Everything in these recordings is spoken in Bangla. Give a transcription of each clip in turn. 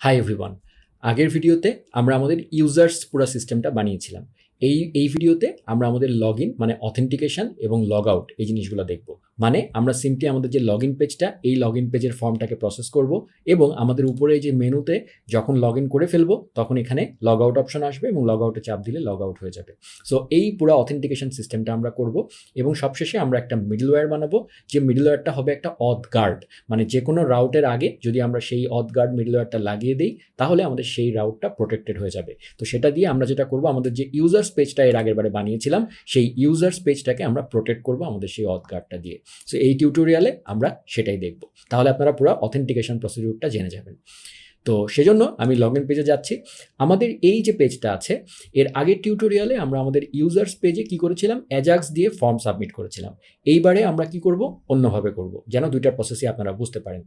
Hi everyone. আগের ভিডিওতে আমরা আমাদের ইউজার্স পুরো সিস্টেমটা বানিয়েছিলাম। এই ভিডিওতে আমরা আমাদের লগইন মানে অথেন্টিকেশন এবং লগ আউট এই জিনিসগুলো দেখব। মানে আমরা সিম্পলি আমাদের যে লগইন পেজটা, এই লগইন পেজের ফর্মটাকে প্রসেস করব এবং আমাদের উপরে যে মেনুতে যখন লগইন করে ফেলবো তখন এখানে লগ আউট অপশন আসবে এবং লগ আউটে চাপ দিলে লগ আউট হয়ে যাবে। সো এই পুরো অথেন্টিকেশন সিস্টেমটা আমরা করব এবং সবশেষে আমরা একটা মিডলওয়্যার বানাবো, যে মিডলওয়্যারটা হবে একটা অথ গার্ড। মানে যে কোনো রাউটের আগে যদি আমরা সেই অথ গার্ড মিডলওয়্যারটা লাগিয়ে দিই তাহলে আমাদের সেই রাউটটা প্রোটেক্টেড হয়ে যাবে। তো সেটা দিয়ে আমরা যেটা করব, আমাদের যে ইউজার্স পেজটা এর আগের বারে বানিয়েছিলাম সেই ইউজার্স পেজটাকে আমরা প্রোটেক্ট করব আমাদের সেই অথ গার্ডটা দিয়ে। সো এই টিউটোরিয়ালে আমরা সেটাই দেখব। তাহলে আপনারা পুরো অথেন্টিকেশন প্রসিডিউরটা জেনে যাবেন। তো সেজন্য আমি লগইন পেজে যাচ্ছি। আমাদের এই যে পেজটা আছে, এর আগের টিউটোরিয়ালে আমরা আমাদের ইউজার্স পেজে কি করেছিলাম, অ্যাজাক্স দিয়ে ফর্ম সাবমিট করেছিলাম। এইবারে আমরা কি করব, অন্যভাবে করব, যেন দুইটার প্রসেসই আপনারা বুঝতে পারেন।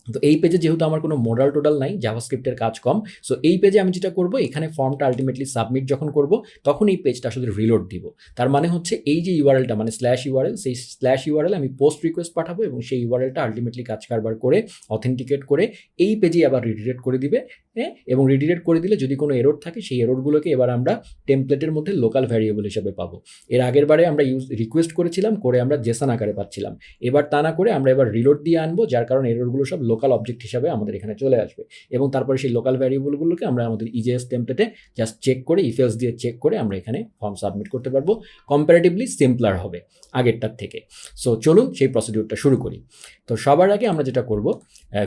তো এই পেজে যেহেতু আমার কোনো মডাল টোটাল নাই, জাভাস্ক্রিপ্টের কাজ কম, সো এই পেজে আমি যেটা করব, এখানে ফর্মটা আলটিমেটলি সাবমিট যখন করব তখন এই পেজটা আসলে রিলোড দিব। তার মানে হচ্ছে এই যে ইউআরএলটা মানে /URL, সেই /URL আমি পোস্ট রিকোয়েস্ট পাঠাবো এবং সেই ইউআরএলটা আলটিমেটলি কাজ কারবার করে অথেন্টিকেট করে এই পেজে আবার রিডিরেক্ট করে দিবে। হ্যাঁ, এবং রিডিরেক্ট করে দিলে যদি কোনো এরর থাকে সেই এররগুলোকে এবার আমরা টেমপ্লেটের মধ্যে লোকাল ভ্যারিয়েবল হিসেবে পাবো। এর আগের বারে আমরা রিকোয়েস্ট করেছিলাম, করে আমরা জেসন আকারে পাচ্ছিলাম। এবার তা না করে আমরা এবার রিলোড দিয়ে আনবো, যার কারণে এররগুলো সব লোকাল অবজেক্ট হিসাবে আমাদের এখানে চলে আসবে এবং তারপরে সেই লোকাল ভ্যারিয়েবলগুলোকে আমরা আমাদের ইজেএস টেমপ্লেটে জাস্ট চেক করে, ইফ এলস দিয়ে চেক করে আমরা এখানে ফর্ম সাবমিট করতে পারবো। কম্পারেটিভলি সিম্পলার হবে আগেরটার থেকে। সো চলুন সেই প্রসিডিউরটা শুরু করি। তো সবার আগে আমরা যেটা করব,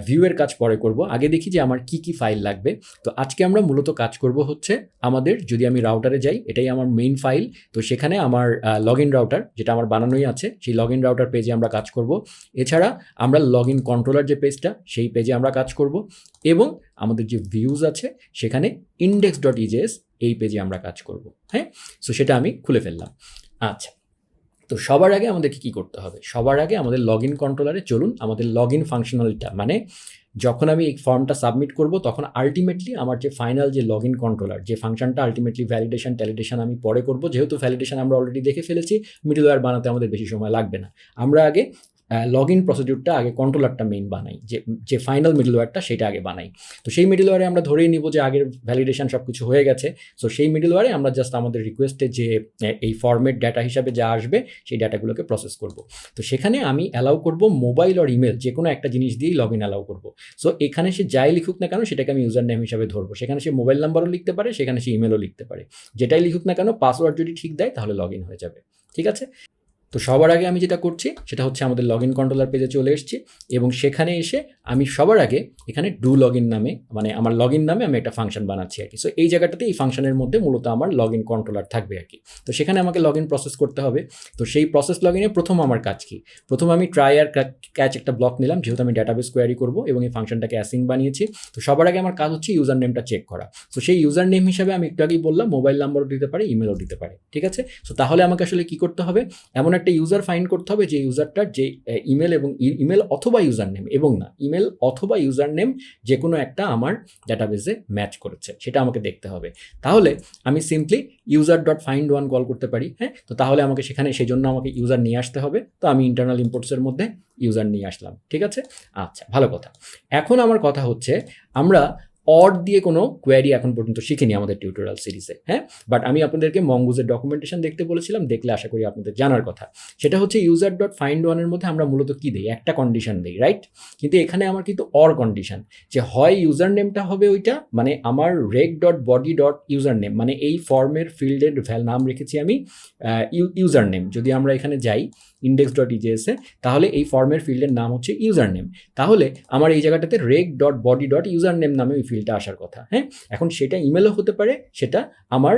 ভিউয়ের কাজ পরে করব, আগে দেখি যে আমার কি কি ফাইল লাগবে। তো আজকে আমরা মূলত কাজ করব হচ্ছে আমাদের, যদি আমি রাউটারে যাই, এটাই আমার মেইন ফাইল। তো সেখানে আমার লগইন রাউটার যেটা আমার বানানোই আছে, সেই লগইন রাউটার পেজে আমরা কাজ করব। এছাড়া আমরা লগইন কন্ট্রোলার যে পেজটা, সেই পেজে আমরা কাজ করব এবং আমাদের যে ভিউজ আছে সেখানে index.ejs এই পেজে আমরা কাজ করব। হ্যাঁ, সো সেটা আমি খুলে ফেললাম। আচ্ছা, তো সবার আগে আমাদেরকে কি করতে হবে, সবার আগে আমাদের লগইন কন্ট্রোলারে চলুন। আমাদের লগইন ফাংশনালিটা মানে যখন আমি এই ফর্মটা সাবমিট করব তখন আলটিমেটলি আমার যে ফাইনাল যে লগইন কন্ট্রোলার যে ফাংশনটা, আলটিমেটলি ভ্যালিডেশন ট্যালিডেশন আমি পরে করব, যেহেতু ভ্যালিডেশন আমরা অলরেডি দেখে ফেলেছি, মিডলওয়্যার বানাতে আমাদের বেশি সময় লাগবে না। আমরা আগে লগইন প্রসিডিউরটা আগে কন্ট্রোলারটা মেইন বানাই, যে ফাইনাল মিডলওয়্যারটা সেটা আগে বানাই। তো সেই মিডলওয়্যারে আমরা ধরেই নিব যে আগের ভ্যালিডেশন সব কিছু হয়ে গেছে। সো সেই মিডলওয়্যারে আমরা জাস্ট আমাদের রিকোয়েস্টে যে এই ফর্মেট ডাটা হিসাবে যা আসবে সেই ডাটাগুলোকে প্রসেস করব। তো সেখানে আমি অ্যালাউ করব মোবাইল আর ইমেল, যে কোনো একটা জিনিস দিয়েই লগইন অ্যালাউ করব। সো এখানে সে যাই লিখুক না কেন সেটাকে আমি ইউজার নেম হিসাবে ধরবো। সেখানে সে মোবাইল নাম্বারও লিখতে পারে, সেখানে সে ইমেলও লিখতে পারে। যেটাই লিখুক না কেন পাসওয়ার্ড যদি ঠিক দেয় তাহলে লগইন হয়ে যাবে। ঠিক আছে, তো সবার আগে আমি যেটা করছি সেটা হচ্ছে আমাদের লগইন কন্ট্রোলার পেজে চলে এসেছি এবং সেখানে এসে আমি সবার আগে এখানে ডু লগইন নামে, মানে আমার লগইন নামে আমি একটা ফাংশন বানাচ্ছি আর কি। সো এই জায়গাটাতে এই ফাংশনের মধ্যে মূলত আমার লগইন কন্ট্রোলার থাকবে আর কি। তো সেখানে আমাকে লগইন প্রসেস করতে হবে। তো সেই প্রসেস লগইনে প্রথম আমার কাজ কি, প্রথম আমি ট্রাই আর ক্যাচ একটা ব্লক নিলাম, যেহেতু আমি ডাটাবেস কোয়ারি করব এবং এই ফাংশনটাকে অ্যাসিং বানিয়েছি। তো সবার আগে আমার কাজ হচ্ছে ইউজার নেমটা চেক করা। তো সেই ইউজার নেম হিসাবে আমি একটু আগেই বললাম মোবাইল নাম্বারও দিতে পারে, ইমেলও দিতে পারে। ঠিক আছে, সো তাহলে আমাকে আসলে কি করতে হবে, এমন একটা ইউজার ফাইন্ড করতে হবে যে ইউজারটার যে ইমেল এবং ইমেল অথবা ইউজার নেম, এবং না ইমেল অথবা ইউজার নেম যে কোনো একটা আমার ডাটাবেসে ম্যাচ করেছে সেটা আমাকে দেখতে হবে। তাহলে আমি সিম্পলি user.find1 কল করতে পারি। হ্যাঁ, তো তাহলে আমাকে সেখানে সেই জন্য আমাকে ইউজার নিয়ে আসতে হবে। তো আমি ইন্টারনাল ইম্পোর্টসের মধ্যে ইউজার নিয়ে আসলাম। ঠিক আছে, আচ্ছা ভালো কথা। এখন আমার কথা হচ্ছে আমরা অর দিয়ে কোনো কোয়ারি এখন পর্যন্ত শিখিনি আমাদের টিউটোরিয়াল সিরিজে। হ্যাঁ, বাট আমি আপনাদেরকে মঙ্গুজের ডকুমেন্টেশন দেখতে বলেছিলাম, দেখলে আশা করি আপনাদের জানার কথা। সেটা হচ্ছে user.find1 মধ্যে আমরা মূলত কী দিই, একটা কন্ডিশন দিই, রাইট? কিন্তু এখানে আমার কিন্তু অর কন্ডিশন, যে হয় ইউজার নেমটা হবে ওইটা, মানে আমার rec.body.user name, মানে এই ফর্মের ফিল্ডের নাম রেখেছি আমি ইউজার নেম। যদি আমরা এখানে যাই index.ejs তাহলে এই ফর্মের ফিল্ডের নাম হচ্ছে ইউজার নেম। তাহলে আমার এই জায়গাটাতে rec.body.user name নামে ওই ফিল্ডটা আসার কথা। হ্যাঁ, এখন সেটা ইমেলও হতে পারে, সেটা আমার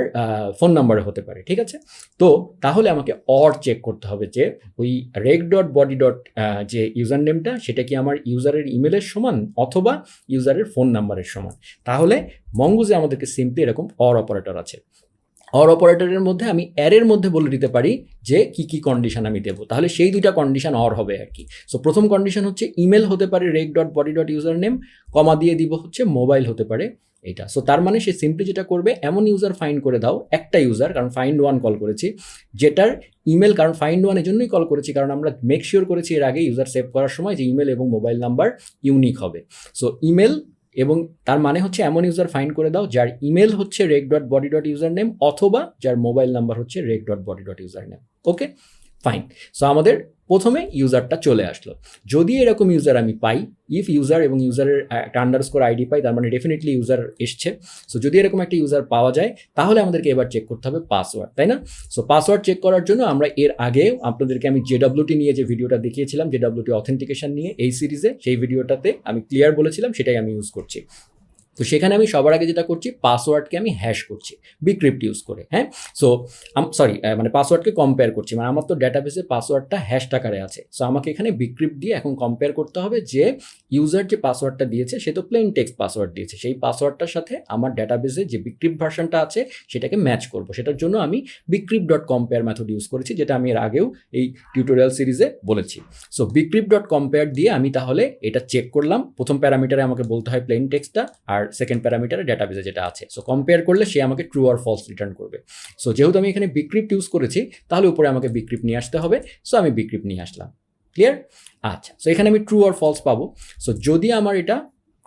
ফোন নাম্বারও হতে পারে। ঠিক আছে, তো তাহলে আমাকে অর চেক করতে হবে যে ওই rec.body. যে ইউজার নেমটা সেটা কি আমার ইউজারের ইমেলের সমান অথবা ইউজারের ফোন নাম্বারের সমান। তাহলে মঙ্গুজে আমাদেরকে সিম্পলি এরকম অর অপারেটর আছে। অর অপারেটরের মধ্যে আমি অ্যারের মধ্যে বলে দিতে পারি যে কি কি কন্ডিশন আমি দেবো, তাহলে সেই দুইটা কন্ডিশন অর হবে আর কি। সো প্রথম কন্ডিশন হচ্ছে ইমেল হতে পারে rec.body.user name, কমা দিয়ে দিব হচ্ছে মোবাইল হতে পারে এটা। সো তার মানে সে সিম্পলি যেটা করবে, এমন ইউজার ফাইন্ড করে দাও, একটা ইউজার, কারণ find1 কল করেছি, যেটার ইমেল, কারণ find1 এর জন্যই কল করেছি কারণ আমরা মেক শিওর করেছি এর আগে ইউজার সেভ করার সময় যে ইমেল এবং মোবাইল নাম্বার ইউনিক হবে। সো ইমেল এবং তার মানে হচ্ছে এমন ইউজার ফাইন্ড করে দাও যার ইমেল হচ্ছে rec.body.username অথবা যার মোবাইল নাম্বার হচ্ছে rec.body.username। ওকে, ফাইন। সো আমাদের প্রথমে ইউজারটা চলে আসলো। যদি এরকম ইউজার আমি পাই, ইফ ইউজার এবং ইউজারের একটা আন্ডারস্কোর আইডি পাই, তার মানে ডেফিনেটলি ইউজার এসছে। সো যদি এরকম একটা ইউজার পাওয়া যায় তাহলে আমাদেরকে এবার চেক করতে হবে পাসওয়ার্ড, তাই না? সো পাসওয়ার্ড চেক করার জন্য আমরা এর আগে আপনাদেরকে আমি জেডব্লিউটি নিয়ে যে ভিডিওটা দেখিয়েছিলাম, জেডব্লিউটি অথেন্টিকেশন নিয়ে এই সিরিজে, সেই ভিডিওটাতে আমি ক্লিয়ার বলেছিলাম, সেটাই আমি ইউজ করছি। তো সেখানে আমি সবার আগে যেটা করছি, পাসওয়ার্ডকে আমি হ্যাশ করছি বিক্রিপ্ট ইউজ করে। হ্যাঁ, সো সরি, মানে পাসওয়ার্ডকে কম্পেয়ার করছি, মানে আমার তো ডেটাবেসে পাসওয়ার্ডটা হ্যাশ আকারে আছে। সো আমাকে এখানে বিক্রিপ্ট দিয়ে এখন কম্পেয়ার করতে হবে যে ইউজার যে পাসওয়ার্ডটা দিয়েছে সে তো প্লেন টেক্সট পাসওয়ার্ড দিয়েছে, সেই পাসওয়ার্ডটার সাথে আমার ডেটাবেসে যে বিক্রিপ্ট ভার্সনটা আছে সেটাকে ম্যাচ করব। সেটার জন্য আমি বিক্রিপ্ট.কম্পেয়ার মেথড ইউজ করেছি, যেটা আমি এর আগেও এই টিউটোরিয়াল সিরিজে বলেছি। সো বিক্রিপ্ট.কম্পেয়ার দিয়ে আমি তাহলে এটা চেক করলাম। প্রথম প্যারামিটারে আমাকে বলতে হয় প্লেন টেক্সটটা, আর সেকেন্ড প্যারামিটারে ডেটাবেসে যেটা আছে। সো কম্পেয়ার করলে সে আমাকে ট্রু আর ফলস রিটার্ন করবে। সো যেহেতু আমি এখানে বিক্রিপ্ট ইউজ করেছি তাহলে উপরে আমাকে বিক্রিপ্ট নিয়ে আসতে হবে। সো আমি বিক্রিপ্ট নিয়ে আসলাম। ক্লিয়ার? আচ্ছা, সো এখানে আমি ট্রু আর ফলস পাবো। সো যদি আমার এটা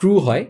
ট্রু হয়,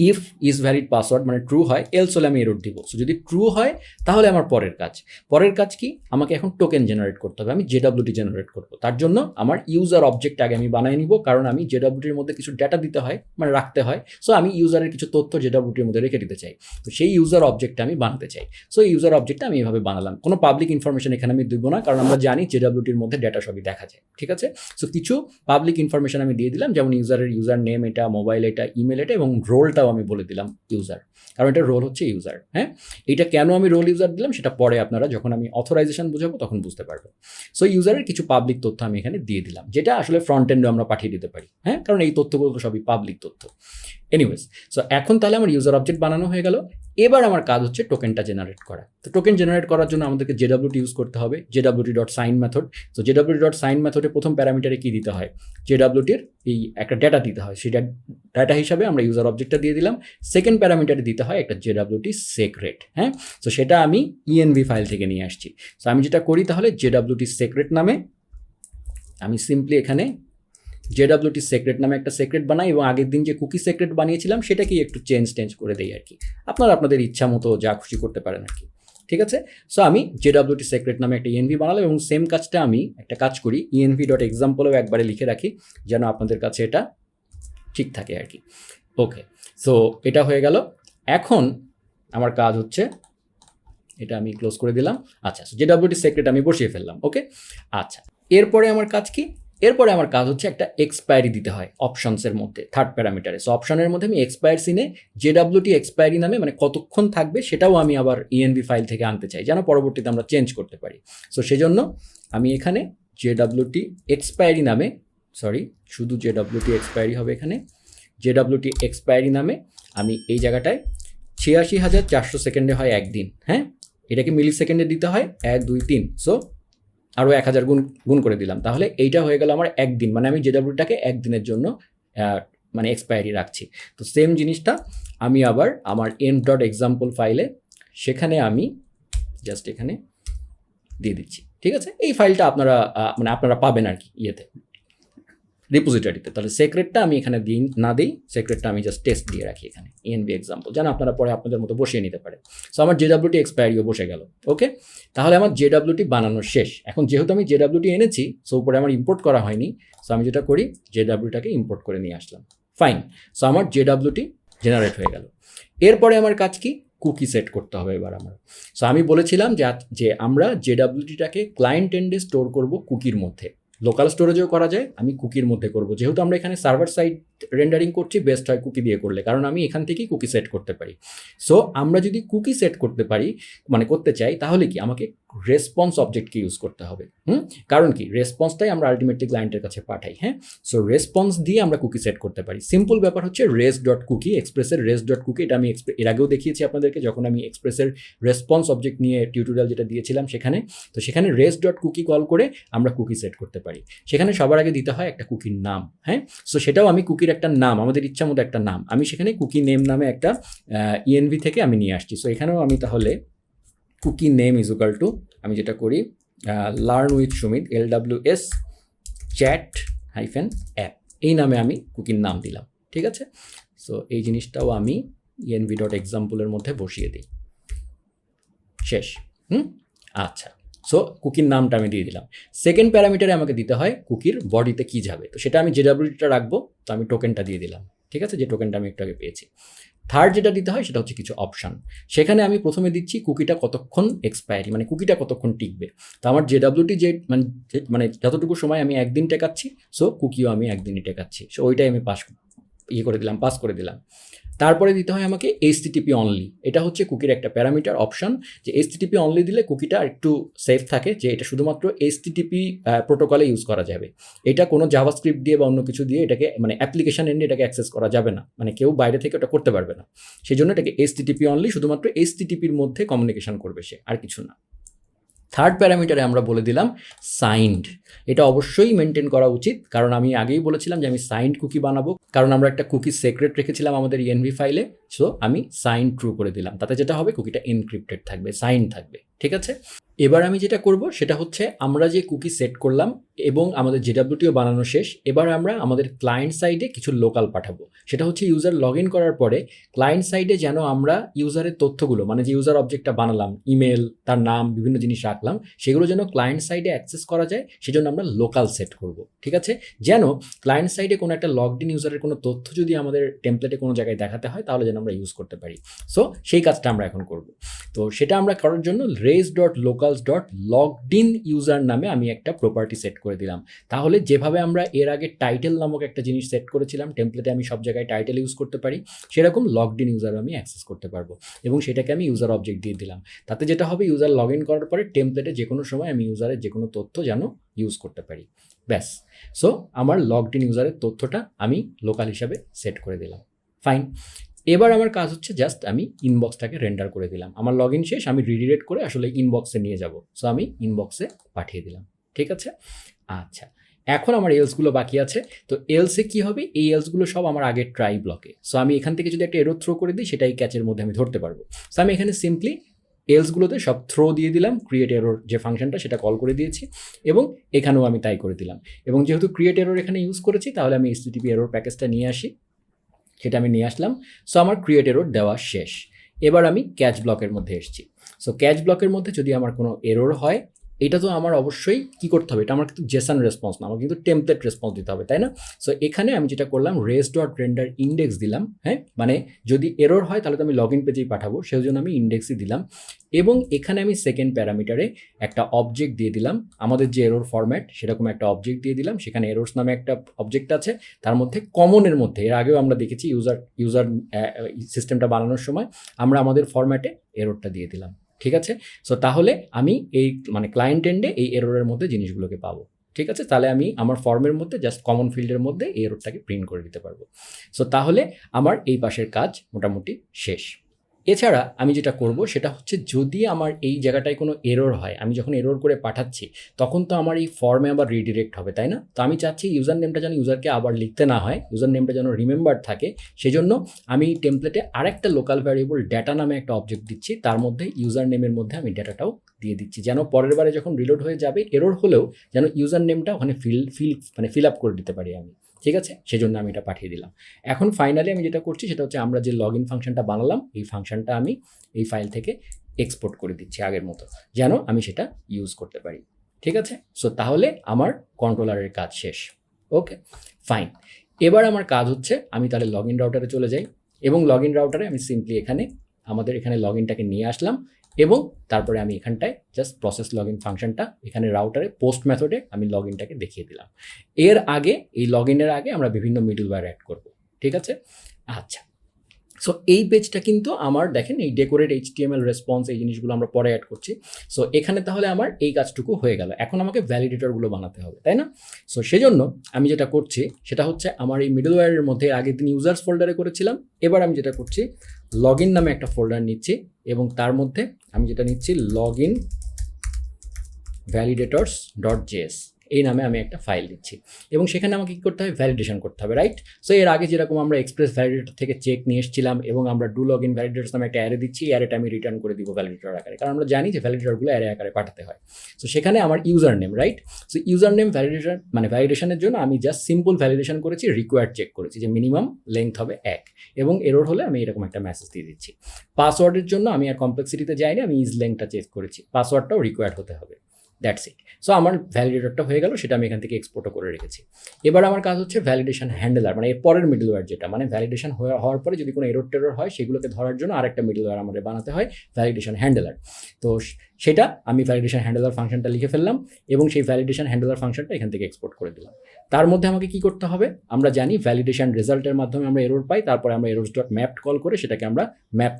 ইফ ইজ ভ্যালিড পাসওয়ার্ড মানে ট্রু হয়, এলস হলে আমি এরর দিব। সো যদি ট্রু হয় তাহলে আমার পরের কাজ কি, আমাকে এখন টোকেন জেনারেট করতে হবে। আমি জেডব্লিউটি জেনারেট করব। তার জন্য আমার ইউজার অবজেক্ট আগে আমি বানিয়ে নিব, কারণ আমি জেডব্লিউটির মধ্যে কিছু ডেটা দিতে হয়, মানে রাখতে হয়। সো আমি ইউজারের কিছু তথ্য জেডব্লিউটির মধ্যে রেখে দিতে চাই। তো সেই ইউজার অবজেক্টটা আমি বানাতে চাই। সো ইউজার অবজেক্টটা আমি এভাবে বানালাম। কোনো পাবলিক ইনফরমেশন এখানে আমি দিব না, কারণ আমরা জানি জেডব্লিউটির মধ্যে ডেটা সবই দেখা যায়। ঠিক আছে? সো কিছু পাবলিক ইনফরমেশন আমি দিয়ে দিলাম, যেমন ইউজারের ইউজার নেম এটা, মোবাইল এটা, ইমেল এটা, এবং রোলটাও আমি বলে দিলাম ইউজার, কারণ এটা রোল হচ্ছে ইউজার। হ্যাঁ, এটা কেন আমি রোল ইউজার দিলাম সেটা পরে আপনারা যখন আমি অথরাইজেশন বুঝাবো তখন বুঝতে পারবেন। সো ইউজারের কিছু পাবলিক তথ্য আমি এখানে দিয়ে দিলাম, যেটা আসলে ফ্রন্ট এন্ডে আমরা পাঠিয়ে দিতে পারি। হ্যাঁ, কারণ এই তথ্যগুলো তো সবই পাবলিক তথ্য। এনিওয়েজ, সো এখন তাহলে আমার ইউজার অবজেক্ট বানানো হয়ে গেল। এবার আমার কাজ হচ্ছে টোকেনটা জেনারেট করা। তো টোকেন জেনারেট করার জন্য আমাদেরকে জেডব্লিউটি ইউজ করতে হবে, জেডব্লিউটি.সাইন মেথড। তো জেডব্লিউটি.সাইন মেথডে প্রথম প্যারামিটারে কি দিতে হয়, জেডব্লিউটির এই একটা ডেটা দিতে হয়, সেই ডেটা হিসাবে আমরা ইউজার অবজেক্টটা দিয়ে দিলাম। সেকেন্ড প্যারামিটারে দিতে হয় একটা জেডব্লিউটি সেক্রেট। হ্যাঁ, তো সেটা আমি ইএনভি ফাইল থেকে নিয়ে আসছি। সো আমি যেটা করি তাহলে জেডব্লিউটি সেক্রেট নামে আমি সিম্পলি এখানে জেডব্লিউটি সেক্রেট নামে একটা সেক্রেট বানাই, এবং আগের দিন যে কুকি সেক্রেট বানিয়েছিলাম সেটাকেই একটু চেঞ্জ করে দেই আর কি। আপনারা আপনাদের ইচ্ছা মতো যা খুশি করতে পারেন আর কি। ঠিক আছে? সো আমি জেডব্লিউটি সেক্রেট নামে একটা ইএনভি বানালাম, এবং সেম কাজটা আমি একটা কাজ করি, env.example-এও একবারে লিখে রাখি যেন আপনাদের কাছে এটা ঠিক থাকে আর কি। ওকে, সো এটা হয়ে গেল। এখন আমার কাজ হচ্ছে, এটা আমি ক্লোজ করে দিলাম। আচ্ছা, জেডব্লিউটি সেক্রেট আমি বসিয়ে ফেললাম। ওকে, আচ্ছা, এরপরে আমার কাজ কি? এরপরে আমার কাজ হচ্ছে একটা এক্সপায়ারি দিতে হয় অপশনসের মধ্যে, থার্ড প্যারামিটারে। সো অপশনের মধ্যে আমি এক্সপায়ার সিনে জেডব্লিউটি এক্সপায়ারি নামে, মানে কতক্ষণ থাকবে সেটাও আমি আবার ইএনভি ফাইল থেকে আনতে চাই, যেন পরবর্তীতে আমরা চেঞ্জ করতে পারি। সো সেজন্য আমি এখানে জেডব্লিউটি এক্সপায়ারি নামে, সরি, শুধু জেডব্লিউটি এক্সপায়ারি হবে এখানে, জেডব্লিউটি এক্সপায়ারি নামে আমি এই জায়গাটায় ৮৬,৪০০ সেকেন্ডে হয় একদিন। হ্যাঁ, এটাকে মিলি সেকেন্ডে দিতে হয় ১, ২, ৩। সো আরও ১,০০০ গুণ করে দিলাম, তাহলে এইটা হয়ে গেল আমার একদিন। মানে আমি জেডব্লিউটাকে একদিনের জন্য মানে এক্সপায়ারি রাখছি। তো সেম জিনিসটা আমি আবার আমার env.example ফাইলে, সেখানে আমি জাস্ট এখানে দিয়ে দিচ্ছি। ঠিক আছে? এই ফাইলটা আপনারা মানে আপনারা পাবেন আর কি ইয়েতে, রিপোজিটরিতে। তাহলে সেক্রেটটা আমি এখানে না দিই, সেক্রেটটা আমি জাস্ট টেস্ট দিয়ে রাখি এখানে env example, যেন আপনারা পরে আপনাদের মতো বসিয়ে নিতে পারেন। সো আমার জেডব্লিউটি এক্সপায়ারিও বসে গেল। ওকে, তাহলে আমার জেডব্লিউটি বানানো শেষ। এখন যেহেতু আমি জেডব্লিউটি এনেছি, সো উপরে আমার ইম্পোর্ট করা হয়নি। সো আমি যেটা করি, জেডব্লিউটাকে ইম্পোর্ট করে নিয়ে আসলাম। ফাইন, সো আমার জেডব্লিউটি জেনারেট হয়ে গেল। এরপরে আমার কাজ কি, কুকি সেট করতে হবে এবার আমার। সো আমি বলেছিলাম যে আমরা জেডব্লিউটিটাকে ক্লায়েন্ট এন্ডে স্টোর করব কুকির মধ্যে। লোকাল স্টোরেজেও করা যায়, আমি কুকির মধ্যে করব। যেহেতু আমরা এখানে সার্ভার সাইড রেন্ডারিং করছি, বেস্ট হয় কুকি দিয়ে করলে, কারণ আমি এখান থেকেই কুকি সেট করতে পারি। সো আমরা যদি কুকি সেট করতে পারি, মানে করতে চাই, তাহলে কি আমাকে রেসপন্স অবজেক্টকে ইউজ করতে হবে। কারণ কি, রেসপন্সটাই আমরা আলটিমেটলি ক্লায়েন্টের কাছে পাঠাই। হ্যাঁ, সো রেসপন্স দিয়ে আমরা কুকি সেট করতে পারি। সিম্পল ব্যাপার হচ্ছে res.cookie, এক্সপ্রেসের res.cookie, এটা আমি এর আগেও দেখিয়েছি আপনাদেরকে যখন আমি এক্সপ্রেসের রেসপন্স অবজেক্ট নিয়ে টিউটোরিয়াল যেটা দিয়েছিলাম সেখানে। তো সেখানে res.cookie কল করে আমরা কুকি সেট করতে পারি। সেখানে সবার আগে দিতে হয় একটা কুকির নাম। হ্যাঁ, সো সেটাও আমি কুকির একটা নাম, আমাদের ইচ্ছা মতো একটা নাম, আমি সেখানে কুকি নেম নামে একটা ইএনভি থেকে আমি নিয়ে আসছি। সো এখানেও আমি তাহলে cookie name is equal to, আমি যেটা করি, learn with Sumit LWS chat -app, এই নামে আমি কুকির নাম দিলাম। ঠিক আছে? সো এই জিনিসটাও আমি env.example-এর মধ্যে বসিয়ে দিই। শেষ। আচ্ছা, সো কুকির নামটা আমি দিয়ে দিলাম। সেকেন্ড প্যারামিটারে আমাকে দিতে হয় কুকির বডিতে কি যাবে, তো সেটা আমি জেডাব্লিউটিটা রাখবো, তো আমি টোকেনটা দিয়ে দিলাম। ঠিক আছে, যে টোকেনটা আমি একটু আগে পেয়েছি। থার্ড যেটা দিতে হয় সেটা হচ্ছে কিছু অপশান। সেখানে আমি প্রথমে দিচ্ছি কুকিটা কতক্ষণ এক্সপায়ারি, মানে কুকিটা কতক্ষণ টিকবে। তো আমার জেডাব্লিউটি যে মানে যতটুকু সময় আমি একদিন টেকাচ্ছি, সো কুকিও আমি একদিনই টেকাচ্ছি, সো ওইটাই আমি পাস করে দিলাম। তারপরে দিতে হয় আমাকে HTTP অনলি। এটা হচ্ছে কুকির একটা প্যারামিটার অপশন, যে HTTP অনলি দিলে কুকিটা একটু সেফ থাকে, যে এটা শুধুমাত্র HTTP প্রোটোকলে ইউজ করা যাবে। এটা কোনো জাভাস্ক্রিপ্ট দিয়ে বা অন্য কিছু দিয়ে এটাকে মানে অ্যাপ্লিকেশন এন্ডে এটাকে অ্যাক্সেস করা যাবে না, মানে কেউ বাইরে থেকে ওটা করতে পারবে না। সেই জন্য এটাকে HTTP অনলি, শুধুমাত্র HTTP-র মধ্যে কমিউনিকেশন করবে সে, আর কিছু না। থার্ড প্যারামিটারে আমরা বলে দিলাম সাইন্ড। এটা অবশ্যই মেনটেন করা উচিত, কারণ আমি আগেই বলেছিলাম যে আমি সাইন্ড কুকি বানাবো, কারণ আমরা একটা কুকি সিক্রেট রেখেছিলাম আমাদের env ফাইলে। সো আমি সাইন ট্রু করে দিলাম, তাতে যেটা হবে কুকিটা এনক্রিপ্টেড থাকবে, সাইন থাকবে। ঠিক আছে, এবার আমি যেটা করব সেটা হচ্ছে আমরা যে কুকি সেট করলাম এবং আমাদের জেডাব্লিউটিও বানানো শেষ, এবার আমরা আমাদের ক্লায়েন্ট সাইডে কিছু লোকাল পাঠাবো। সেটা হচ্ছে ইউজার লগ ইন করার পরে ক্লায়েন্ট সাইডে যেন আমরা ইউজারের তথ্যগুলো, মানে যে ইউজার অবজেক্টটা বানালাম, ইমেল, তার নাম, বিভিন্ন জিনিস রাখলাম, সেগুলো যেন ক্লায়েন্ট সাইডে অ্যাক্সেস করা যায়, সেজন্য আমরা লোকাল সেট করব। ঠিক আছে, যেন ক্লায়েন্ট সাইডে কোনো একটা লগড ইন ইউজারের কোনো তথ্য যদি আমাদের টেমপ্লেটে কোনো জায়গায় দেখাতে হয়, তাহলে যেন আমরা ইউজ করতে পারি। সো সেই কাজটা আমরা এখন করব। তো সেটা আমরা করার জন্য res.locals.loggedin ইউজার নামে আমি একটা প্রপার্টি সেট করে দিলাম। তাহলে যেভাবে আমরা এর আগে টাইটেল নামক একটা জিনিস সেট করেছিলাম, টেমপ্লেটে আমি সব জায়গায় টাইটেল ইউজ করতে পারি, সেরকম লগড ইন ইউজার আমি অ্যাক্সেস করতে পারবো, এবং সেটাকে আমি ইউজার অবজেক্ট দিয়ে দিলাম। তাতে যেটা হবে, ইউজার লগ ইন করার পরে টেমপ্লেটে যে কোনো সময় আমি ইউজারের যে কোনো তথ্য যেন ইউজ করতে পারি, ব্যাস। সো আমার লগড ইন ইউজারের তথ্যটা আমি লোকাল হিসাবে সেট করে দিলাম। ফাইন, এবার আমার কাজ হচ্ছে জাস্ট আমি ইনবক্সটাকে রেন্ডার করে দিলাম। আমার লগ ইন শেষ, আমি রিডিরেক্ট করে আসলে ইনবক্সে নিয়ে যাব। সো আমি ইনবক্সে পাঠিয়ে দিলাম। ঠিক আছে, আচ্ছা, এখন আমার এলসগুলো বাকি আছে। তো এলসে কি হবে, এই এলসগুলো সব আমার আগের ট্রাই ব্লকে। সো আমি এখান থেকে যদি একটা এরর থ্রো করে দিই, সেটাই ক্যাচের মধ্যে আমি ধরতে পারবো। সো আমি এখানে সিম্পলি এলসগুলোতে সব থ্রো দিয়ে দিলাম, ক্রিয়েট এরর যে ফাংশনটা সেটা কল করে দিয়েছি, এবং এখানেও আমি তাই করে দিলাম। এবং যেহেতু ক্রিয়েট এরর এখানে ইউজ করেছি, তাহলে আমি HTTP এরর প্যাকেজটা নিয়ে আসি, সেটা আমি নিয়ে আসলাম। সো আমার ক্রিয়েট এরর দেওয়া শেষ। এবার আমি ক্যাচ ব্লকের মধ্যে এসেছি। সো ক্যাচ ব্লকের মধ্যে যদি আমার কোনো এরর হয়, এটা তো আমার অবশ্যই কী করতে হবে, এটা আমার কিন্তু জেসন রেসপন্স না, আমার কিন্তু টেমপ্লেট রেসপন্স দিতে হবে, তাই না? সো এখানে আমি যেটা করলাম, res.render index দিলাম। হ্যাঁ, মানে যদি এরর হয় তাহলে তো আমি লগ ইন পেজেই পাঠাবো, সেই জন্য আমি ইন্ডেক্সই দিলাম। এবং এখানে আমি সেকেন্ড প্যারামিটারে একটা অবজেক্ট দিয়ে দিলাম, আমাদের যে এরর ফরম্যাট সেরকম একটা অবজেক্ট দিয়ে দিলাম। সেখানে এরর্স নামে একটা অবজেক্ট আছে, তার মধ্যে কমনের মধ্যে, এর আগেও আমরা দেখেছি ইউজার সিস্টেমটা বানানোর সময় আমরা আমাদের ফরম্যাটে এররটা দিয়ে দিলাম। ঠিক আছে, সো তাহলে আমি এই মানে ক্লায়েন্ট এন্ডে এই এররের মধ্যে জিনিসগুলোকে পাবো। ঠিক আছে, তাহলে আমি আমার ফর্মের মধ্যে জাস্ট কমন ফিল্ডের মধ্যে এই এররটাকে প্রিন্ট করে দিতে পারবো। সো তাহলে আমার এই পাশের কাজ মোটামুটি শেষ। এছাড়া আমি যেটা করব সেটা হচ্ছে, যদি আমার এই জায়গাটায় কোনো এরর হয়, আমি যখন এরর করে পাঠাচ্ছি, তখন তো আমার এই ফর্মে আবার রিডিরেক্ট হবে, তাই না? তো আমি চাচ্ছি ইউজার নেমটা যেন ইউজারকে আবার লিখতে না হয়, ইউজার নেমটা যেন রিমেম্বার থাকে। সেজন্য আমি টেমপ্লেটে আরেকটা লোকাল ভ্যারিয়েবল ডেটা নামে একটা অবজেক্ট দিচ্ছি, তার মধ্যে ইউজার নেমের মধ্যে আমি ডেটাটাও দিয়ে দিচ্ছি, যেন পরের বারে যখন রিলোড হয়ে যাবে এরর হলেও যেন ইউজার নেমটা ওখানে ফিল আপ করে দিতে পারি আমি। ঠিক আছে, সেজন্য আমি এটা পাঠিয়ে দিলাম। এখন ফাইনালি আমি যেটা করছি সেটা হচ্ছে, আমরা যে লগ ইন ফাংশনটা বানালাম, এই ফাংশনটা আমি এই ফাইল থেকে এক্সপোর্ট করে দিচ্ছি আগের মতো, যেন আমি সেটা ইউজ করতে পারি। ঠিক আছে, সো তাহলে আমার কন্ট্রোলারের কাজ শেষ। ওকে, ফাইন। এবার আমার কাজ হচ্ছে, আমি তাহলে লগ ইন রাউটারে চলে যাই, এবং লগ ইন রাউটারে আমি সিম্পলি আমাদের এখানে লগ ইনটাকে নিয়ে আসলাম, এবং তারপরে আমি এখানটায় জাস্ট প্রসেস লগ ইন ফাংশনটা এখানে রাউটারে পোস্ট মেথডে আমি লগ ইনটাকে দেখিয়ে দিলাম। এর আগে, এই লগ ইনের আগে আমরা বিভিন্ন মিডলওয়্যার অ্যাড করব। ঠিক আছে, আচ্ছা, সো এই পেজটা কিন্তু আমার দেখেন, এই ডেকোরেট HTML রেসপন্স, এই জিনিসগুলো আমরা পরে অ্যাড করছি। সো এখানে তাহলে আমার এই কাজটুকু হয়ে গেল। এখন আমাকে ভ্যালিডেটরগুলো বানাতে হবে, তাই না? সো সেজন্য আমি যেটা করছি সেটা হচ্ছে, আমার এই মিডলওয়্যারের মধ্যে আগের দিন ইউজার্স ফোল্ডারে করেছিলাম, এবার আমি যেটা করছি, লগ ইন নামে একটা ফোল্ডার নিচ্ছি, এবং তার মধ্যে আমি যেটা নিচ্ছি, login validators.js। এই নামে আমি একটা ফাইল দিচ্ছি এবং সেখানে আমাকে কী করতে হবে, ভ্যালিডেশন করতে হবে, রাইট? সো এর আগে যেরকম আমরা এক্সপ্রেস ভ্যালিডেটর থেকে চেক নিয়ে এসেছিলাম এবং আমরা ডু লগ ইন ভ্যালিডেটরস নামে একটা অ্যারে দিচ্ছি, অ্যারেটা আমি রিটার্ন করে দিব ভ্যালিডেটর আকারে, কারণ আমরা জানি যে ভ্যালিডেটরগুলো অ্যারে আকারে পাঠাতে হয়। সো সেখানে আমার user name, right? So user name validation মানে ভ্যালিডেশনের জন্য আমি জাস্ট সিম্পল ভ্যালিডেশন করেছি, রিকোয়ার্ড চেক করেছি যে মিনিমাম লেন্থ হবে 1 এবং এরর হলে আমি এরকম একটা মেসেজ দিয়ে দিচ্ছি। পাসওয়ার্ডের জন্য আমি আর কমপ্লেক্সিটিতে যাইনি, আমি ইজ লেন্থটা চেক করেছি, পাসওয়ার্ডটাও রিকোয়ার্ড হতে হবে, দ্যাটস ইট। সো আমার ভ্যালিডেটরটা হয়ে গেল, সেটা আমি এখান থেকে এক্সপোর্টও করে রেখেছি। এবার আমার কাজ হচ্ছে ভ্যালিডেশন হ্যান্ডেলার, মানে এর পরের মিডলওয়্যার যেটা, মানে ভ্যালিডেশন হওয়ার পরে যদি কোনো এরর টেরর হয় সেগুলোকে ধরার জন্য আরেকটা মিডলওয়্যার আমাদের বানাতে হয়, ভ্যালিডেশন হ্যান্ডেলার। তো সেটা আমি ভ্যালিডেশন হ্যান্ডেলার ফাংশনটা লিখে ফেললাম এবং সেই ভ্যালিডেশন হ্যান্ডেলার ফাংশনটা এখান থেকে এক্সপোর্ট করে দিলাম। তার মধ্যে আমাকে কি করতে হবে, আমরা জানি ভ্যালিডেশন রেজাল্টের মাধ্যমে আমরা এরর পাই, তারপরে আমরা এরর ডট ম্যাপ কল করে সেটাকে আমরা ম্যাপ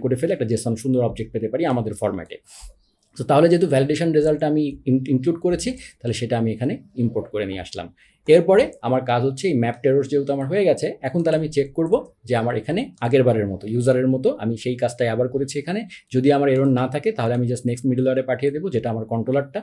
করে ফেলে একটা জেসন সুন্দর অবজেক্ট পেতে পারি আমাদের ফরম্যাটে। তো তাহলে যেহেতু ভ্যালিডেশন রেজাল্টটা আমি ইনক্লুড করেছি, তাহলে সেটা আমি এখানে ইম্পোর্ট করে নিয়ে আসলাম। এরপরে আমার কাজ হচ্ছে এই ম্যাপ টেরর যেহেতু আমার হয়ে গেছে, এখন তাহলে আমি চেক করব যে আমার এখানে আগের বারের মতো ইউজারের মতো আমি সেই কাজটাই আবার করেছি এখানে। যদি আমার এরর না থাকে তাহলে আমি জাস্ট নেক্সট মিডলওয়্যারে পাঠিয়ে দেবো, যেটা আমার কন্ট্রোলারটা।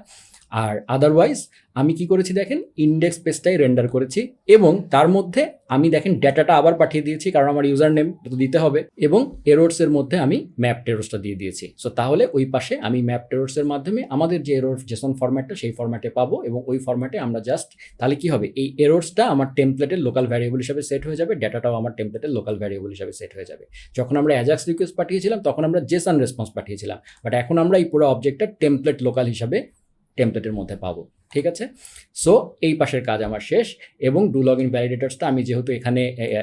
আর আদারওয়াইজ আমি কি করেছি দেখেন, ইন্ডেক্স পেজটাই রেন্ডার করেছি এবং তার মধ্যে আমি দেখেন ডেটাটা আবার পাঠিয়ে দিয়েছি, কারণ আমার ইউজার নেম তো দিতে হবে, এবং এরর্সের মধ্যে আমি ম্যাপ টেরর্সটা দিয়ে দিয়েছি। সো তাহলে ওই পাশে আমি ম্যাপ টেরর্সের মাধ্যমে আমাদের যে এরর জেসন ফরম্যাটটা সেই ফরম্যাটে পাবো এবং ওই ফরম্যাটে আমরা জাস্ট তাহলে কি হবে, এই এরর্সটা আমার টেমপ্লেটের লোকাল ভ্যারিয়েবল হিসাবে সেট হয়ে যাবে, ডেটাটাও আমার টেমপ্লেটের লোকাল ভ্যারিয়েবল হিসাবে সেট হয়ে যাবে। যখন আমরা অ্যাজাক্স রিকোয়েস্ট পাঠিয়েছিলাম তখন আমরা জেসন রেসপন্স পাঠিয়েছিলাম, বাট এখন আমরা এই পুরো অবজেক্টটা টেমপ্লেট লোকাল হিসাবে টেমপ্লেটের মধ্যে পাবো, ঠিক আছে? সো এই পাশের কাজ আমার শেষ এবং ডু লগ ইন ভ্যালিডেটরসটা আমি যেহেতু এখানে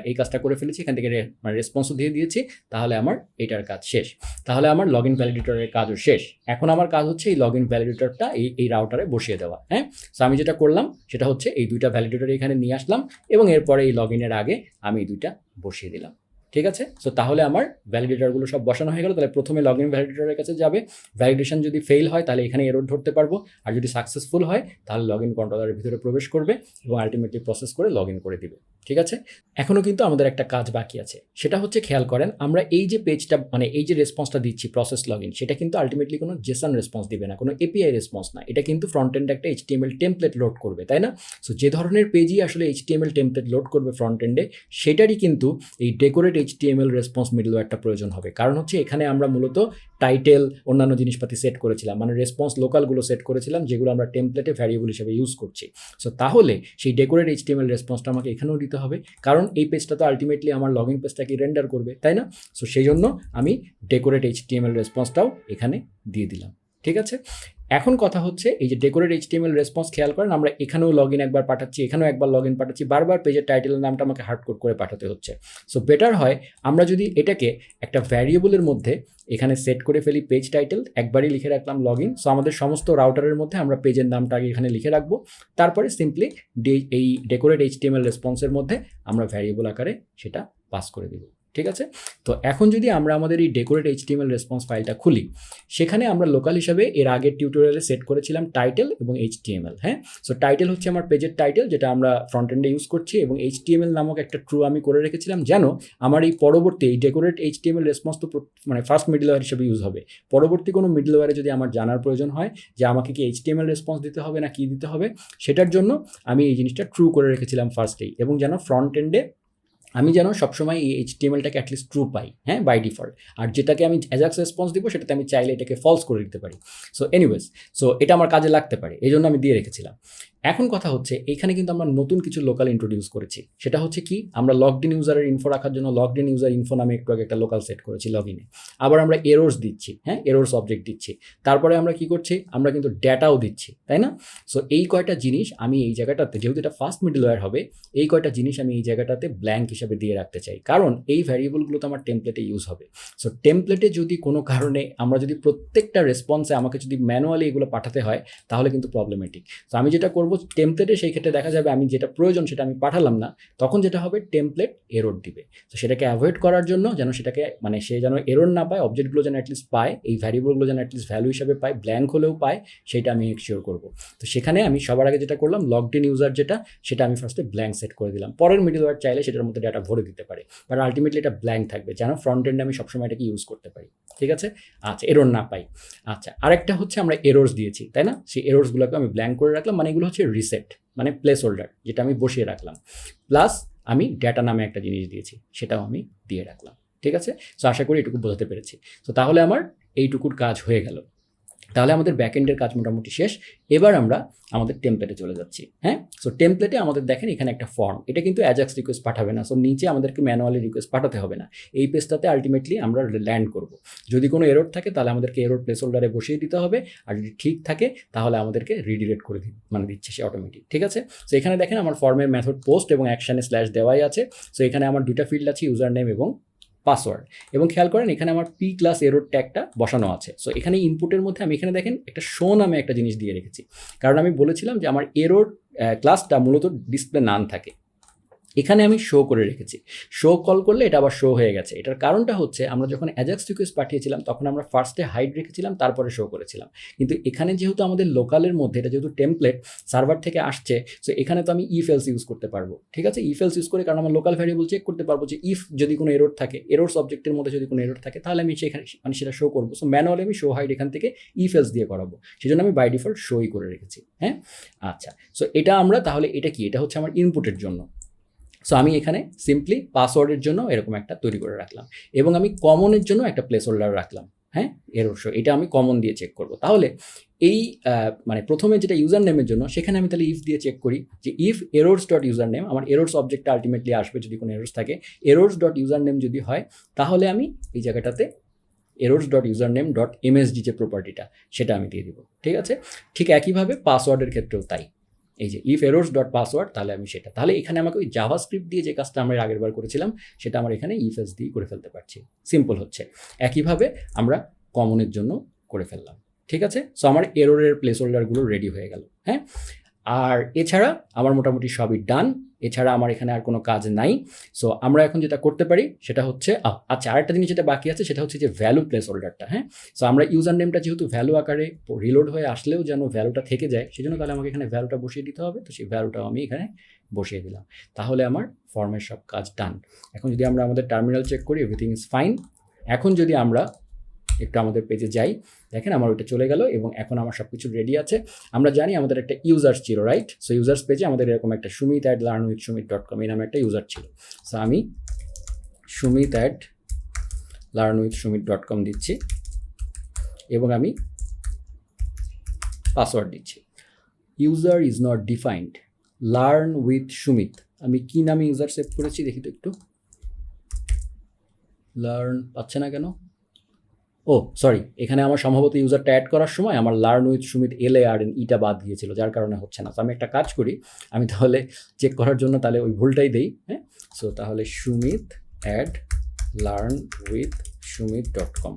এই কাজটা করে ফেলেছি, এখান থেকে মানে রেসপন্সও দিয়ে দিয়েছি, তাহলে আমার এটার কাজ শেষ। তাহলে আমার লগ ইন ভ্যালিডেটরের কাজও শেষ। এখন আমার কাজ হচ্ছে এই লগ ইন ভ্যালিডেটরটা এই রাউটারে বসিয়ে দেওয়া। হ্যাঁ, সো আমি যেটা করলাম সেটা হচ্ছে এই দুইটা ভ্যালিডেটর এখানে নিয়ে আসলাম এবং এরপরে এই লগ ইনের আগে আমি এই দুইটা বসিয়ে দিলাম, ঠিক আছে? সো তাহলে আমার ভ্যালিডেটরগুলো সব বসানো হয়ে গেল। তাহলে প্রথমে লগ ইন ভ্যালিডেটরের কাছে যাবে, ভ্যালিডেশন যদি ফেল হয় তাহলে এখানে এরর ধরতে পারবো, আর যদি সাকসেসফুল হয় তাহলে লগ ইন কন্ট্রোলারের ভিতরে প্রবেশ করবে এবং আলটিমেটলি প্রসেস করে লগ ইন করে দিবে, ঠিক আছে? এখনও কিন্তু আমাদের একটা কাজ বাকি আছে, সেটা হচ্ছে খেয়াল করেন আমরা এই যে পেজটা মানে এই যে রেসপন্সটা দিচ্ছি প্রসেস লগ ইন, সেটা কিন্তু আলটিমেটলি কোনো জেসন রেসপন্স দিবে না, কোনো এপিআই রেসপন্স না, এটা কিন্তু ফ্রন্ট এন্ডে একটা এইচটিএমএল টেমপ্লেট লোড করবে, তাই না? সো যে ধরনের পেজই আসলে এইচটিএমএল টেমপ্লেট লোড করবে ফ্রন্ট এন্ডে, সেটারই কিন্তু এই ডেকোরেট এইচটিএমএল রেসপন্স মিডলওয়্যারটা প্রয়োজন হবে। কারণ হচ্ছে এখানে আমরা মূলত টাইটেল অন্যান্য জিনিসপাতি সেট করেছিলাম, মানে রেসপন্স লোকালগুলো সেট করেছিলাম যেগুলো আমরা টেমপ্লেটে ভ্যারিয়েবল হিসেবে ইউজ করছি। সো তাহলে সেই ডেকোরেট এইচটিএমএল রেসপন্সটা আমাকে এখানেও দিতে হবে, কারণ এই পেজটা তো আলটিমেটলি আমার লগ ইন পেজটাকে রেন্ডার করবে, তাই না? সো সেই জন্য আমি ডেকোরেট এইচটিএমএল রেসপন্সটাও এখানে দিয়ে দিলাম, ঠিক আছে? এখন কথা হচ্ছে এই যে ডেকোরেট এইচটিএমএল রেসপন্স, খেয়াল করেন আমরা এখানেও লগ ইন একবার পাঠাচ্ছি, এখানেও একবার লগ ইন পাঠাচ্ছি, বারবার পেজের টাইটেলের নামটা আমাকে হার্ডকোড করে পাঠাতে হচ্ছে। সো বেটার হয় আমরা যদি এটাকে একটা ভ্যারিয়েবলের মধ্যে এখানে সেট করে ফেলি, পেজ টাইটেল একবারই লিখে রাখলাম লগ ইন। সো আমাদের সমস্ত রাউটারের মধ্যে আমরা পেজের নামটা আগে এখানে লিখে রাখবো, তারপরে সিম্পলি এই ডেকোরেট এইচটিএমএল রেসপন্সের মধ্যে আমরা ভ্যারিয়েবল আকারে সেটা পাস করে দেবো, ঠিক আছে? তো এখন যদি আমরা আমাদের এই ডেকোরেট এইচটিএমএল রেসপন্স ফাইলটা খুলি, সেখানে আমরা লোকাল হিসাবে এর আগের টিউটোরিয়ালে সেট করেছিলাম টাইটেল এবং এইচটিএমএল। হ্যাঁ, সো টাইটেল হচ্ছে আমার পেজের টাইটেল যেটা আমরা ফ্রন্ট এন্ডে ইউজ করছি, এবং এইচটিএমএল নামক একটা ট্রু আমি করে রেখেছিলাম যেন আমার এই পরবর্তী এই ডেকোরেট এইচটিএমএল রেসপন্স তো মানে ফার্স্ট মিডলওয়্যার হিসেবে ইউজ হবে। পরবর্তী কোনো মিডলওয়্যারে যদি আমার জানার প্রয়োজন হয় যে আমাকে কি এইচটিএমএল রেসপন্স দিতে হবে না কি দিতে হবে, সেটার জন্য আমি এই জিনিসটা ট্রু করে রেখেছিলাম ফার্স্টেই, এবং যেন ফ্রন্ট এন্ডে আমি যেন সবসময় এই এইচটিএমএলটাকে অ্যাটলিস্ট ট্রু পাই, হ্যাঁ, বাই ডিফল্ট। আর যেটাকে আমি অ্যাজাক্স রেসপন্স দিব সেটাতে আমি চাইলে এটাকে ফলস করে দিতে পারি। সো এনিওয়েজ, সো এটা আমার কাজে লাগতে পারে, এই জন্য আমি দিয়ে রেখেছিলাম। এখন কথা হচ্ছে এইখানে কিন্তু আমরা নতুন কিছু লোকাল ইন্ট্রোডিউস করেছি, সেটা হচ্ছে কি, আমরা লগড ইন ইউজারের ইনফো রাখার জন্য লগড ইন ইউজার ইনফো নামে একটু আগে একটা লোকাল সেট করেছি লগ ইনে। আবার আমরা এরর্স দিচ্ছি, হ্যাঁ, এরর্স অবজেক্ট দিচ্ছি। তারপরে আমরা কি করছি, আমরা কিন্তু ডেটাও দিচ্ছি, তাই না? সো এই কয়টা জিনিস আমি এই জায়গাটাতে, যেহেতু এটা ফার্স্ট মিডলওয়্যার হবে, এই কয়টা জিনিস আমি এই জায়গাটাতে ব্ল্যাঙ্ক হিসাবে দিয়ে রাখতে চাই, কারণ এই ভ্যারিয়েবলগুলো তো আমার টেমপ্লেটে ইউজ হবে। সো টেমপ্লেটে যদি কোনো কারণে আমরা যদি প্রত্যেকটা রেসপন্সে আমাকে যদি ম্যানুয়ালি এগুলো পাঠাতে হয় তাহলে কিন্তু প্রবলেমেটিক। সো আমি যেটা করবো টেমপ্লেটে, সেই ক্ষেত্রে দেখা যাবে আমি যেটা প্রয়োজন সেটা আমি পাঠালাম না, তখন যেটা হবে টেমপ্লেট এরর দিবে। তো সেটাকে অ্যাভয়েড করার জন্য, যেন সেটাকে মানে সে যেন এরর না পায়, অবজেক্টগুলো যেন অ্যাটলিস্ট পায়, এই ভ্যারিয়েবলগুলো যেন অ্যাটলিস্ট ভ্যালু হিসাবে পায়, ব্ল্যাঙ্ক হলেও পায়, সেটা আমি এক্সিওর করবো। তো সেখানে আমি সবার আগে যেটা করলাম, লগড ইন ইউজার যেটা, সেটা আমি ফার্স্টে ব্ল্যাঙ্ক সেট করে দিলাম। পরের মিডলওয়্যার চাইলে সেটার মধ্যে ডাটা ভরে দিতে পারে, বাট আলটিমেটলি এটা ব্ল্যাঙ্ক থাকবে যেন ফ্রন্ট এন্ডে আমি সবসময় এটাকে ইউজ করতে পারি, ঠিক আছে? আচ্ছা, এরর না পাই। আচ্ছা, আরেকটা হচ্ছে আমরা এরর্স দিয়েছি, তাই না? সেই এরর্সগুলোকে আমি ব্ল্যাঙ্ক করে রাখলাম, মানে এগুলো হচ্ছে হচ্ছে রিসেট, মানে প্লেস হোল্ডার, যেটা আমি বসিয়ে রাখলাম, প্লাস আমি ডেটা নামে একটা জিনিস দিয়েছি, সেটাও আমি দিয়ে রাখলাম। ঠিক আছে, সো আশা করি এটুকু বোঝাতে পেরেছি। তো তাহলে আমার এইটুকুর কাজ হয়ে গেল। তাহলে আমাদের ব্যাকএন্ডের কাজ মোটামুটি শেষ। এবার আমরা আমাদের টেমপ্লেটে চলে যাচ্ছি। হ্যাঁ, সো টেমপ্লেটে আমাদের দেখেন এখানে একটা ফর্ম, এটা কিন্তু অ্যাজাক্স রিকোয়েস্ট পাঠাবে না, সো নিচে আমাদেরকে ম্যানুয়ালি রিকোয়েস্ট পাঠাতে হবে না। এই পেজটাতে আলটিমেটলি আমরা ল্যান্ড করব। যদি কোনো এরর থাকে তাহলে আমাদেরকে এরর প্লেস হোল্ডারে বসিয়ে দিতে হবে, আর যদি ঠিক থাকে তাহলে আমাদেরকে রিডিরেক্ট করে দিচ্ছে সে অটোমেটিক। ঠিক আছে, সো এখানে দেখেন আমার ফর্মের মেথড পোস্ট এবং অ্যাকশানে স্ল্যাশ দেওয়াই আছে। সো এখানে আমার দুইটা ফিল্ড আছে, ইউজার নেম এবং পাসওয়ার্ড। এবং খেয়াল করেন এখানে আমার পি ক্লাস এরর ট্যাগটা বসানো আছে। সো এখানে ইনপুটের মধ্যে আমি এখানে দেখেন একটা শো নামে একটা জিনিস দিয়ে রেখেছি, কারণ আমি বলেছিলাম যে আমার এরর ক্লাসটা মূলত ডিসপ্লে নান থাকে। এখানে আমি শো করে রেখেছি, শো কল করলে এটা আবার শো হয়ে গেছে। এটার কারণটা হচ্ছে আমরা যখন অ্যাজাক্স রিকোয়েস্ট পাঠিয়েছিলাম তখন আমরা ফার্স্টে হাইড রেখেছিলাম, তারপরে শো করেছিলাম। কিন্তু এখানে যেহেতু আমাদের লোকালের মধ্যে, এটা যেহেতু টেমপ্লেট সার্ভার থেকে আসছে, সো এখানে তো আমি ইফ এলস ইউজ করতে পারবো। ঠিক আছে, ইফ এলস ইউজ করে, কারণ আমার লোকাল ভ্যারিয়েবল চেক করতে পারবো যে ইফ যদি কোনো এরর থাকে, এরর সাবজেক্টের মধ্যে যদি কোনো এরর থাকে তাহলে আমি সেখানে মানে সেটা শো করবো। সো ম্যানুয়ালি আমি শো হাইড এখান থেকে ইফ এলস দিয়ে করাবো, সেজন্য আমি বাই ডিফল্ট শোই করে রেখেছি। হ্যাঁ, আচ্ছা, সো এটা আমরা তাহলে এটা কি, এটা হচ্ছে আমার ইনপুটের জন্য। সো আমি এখানে সিম্পলি পাসওয়ার্ডের জন্য এরকম একটা তৈরি করে রাখলাম, এবং আমি কমনের জন্য একটা প্লেস হোল্ডার রাখলাম। হ্যাঁ, এরর শো, এটা আমি কমন দিয়ে চেক করব। তাহলে এই মানে প্রথমে যেটা ইউজার নেমের জন্য, সেখানে আমি তাহলে ইফ দিয়ে চেক করি যে if errors dot user name, আমার এরোর্স অবজেক্টটা আলটিমেটলি আসবে যদি কোনো এরোর্স থাকে। এরোর্স ডট ইউজার নেম যদি হয় তাহলে আমি এই জায়গাটাতে errors dot user name dot MSD যে প্রপার্টিটা, সেটা আমি দিয়ে দিব। ঠিক আছে, ঠিক একইভাবে পাসওয়ার্ডের ক্ষেত্রেও তাই, এই যে ইফ এরোর্স ডট পাসওয়ার্ড, তাহলে আমি সেটা, তাহলে এখানে আমাকে ওই জাভাস্ক্রিপ্ট দিয়ে যে কাজটা আমরা আগের বার করেছিলাম সেটা আমার এখানে ইফ এলস দিয়ে করে ফেলতে পারছি। সিম্পল হচ্ছে, একইভাবে আমরা কমনের জন্য করে ফেললাম। ঠিক আছে, সো আমার এররের প্লেস হোল্ডারগুলো রেডি হয়ে গেল। হ্যাঁ, আর এছাড়া আমার মোটামুটি সবই ডান, এছাড়া আমার এখানে আর কোনো কাজ নাই। সো আমরা এখন যেটা করতে পারি সেটা হচ্ছে, আচ্ছা, আরেকটা জিনিস যেটা বাকি আছে সেটা হচ্ছে যে ভ্যালু প্লেস হোল্ডারটা। হ্যাঁ, সো আমরা ইউজার নেমটা যেহেতু ভ্যালু আকারে রিলোড হয়ে আসলেও যেন ভ্যালুটা থেকে যায়, সেজন্য তাহলে আমাকে এখানে ভ্যালুটা বসিয়ে দিতে হবে। তো সেই ভ্যালুটাও আমি এখানে বসিয়ে দিলাম, তাহলে আমার ফর্মের সব কাজ ডান। এখন যদি আমরা আমাদের টার্মিনাল চেক করি, এভরিথিং ইজ ফাইন। এখন যদি আমরা একটু আমাদের পেজে যাই, দেখেন আমার ওইটা চলে গেল এবং এখন আমার সব কিছু রেডি আছে। আমরা জানি আমাদের একটা ইউজার্স ছিল, রাইট? সো ইউজার্স পেজে আমাদের এরকম একটা sumit@learnwithsumit.com এই নামে একটা ইউজার ছিল। সো আমি sumit@learnwithsumit.com দিচ্ছি এবং আমি পাসওয়ার্ড দিচ্ছি। User is not defined, learn with Sumit. আমি কি নামে ইউজার সেভ করেছি দেখি তো একটু, লার্ন পাচ্ছে না কেন? ও সরি, এখানে আমার সম্ভবত ইউজারটা অ্যাড করার সময় আমার লার্ন উইথ সুমিত LARN ইটা বাদ গিয়েছিল, যার কারণে হচ্ছে না। তো আমি একটা কাজ করি, আমি তাহলে চেক করার জন্য তাহলে ওই ভুলটাই দেই। হ্যাঁ, সো তাহলে sumit@learnwithsumit.com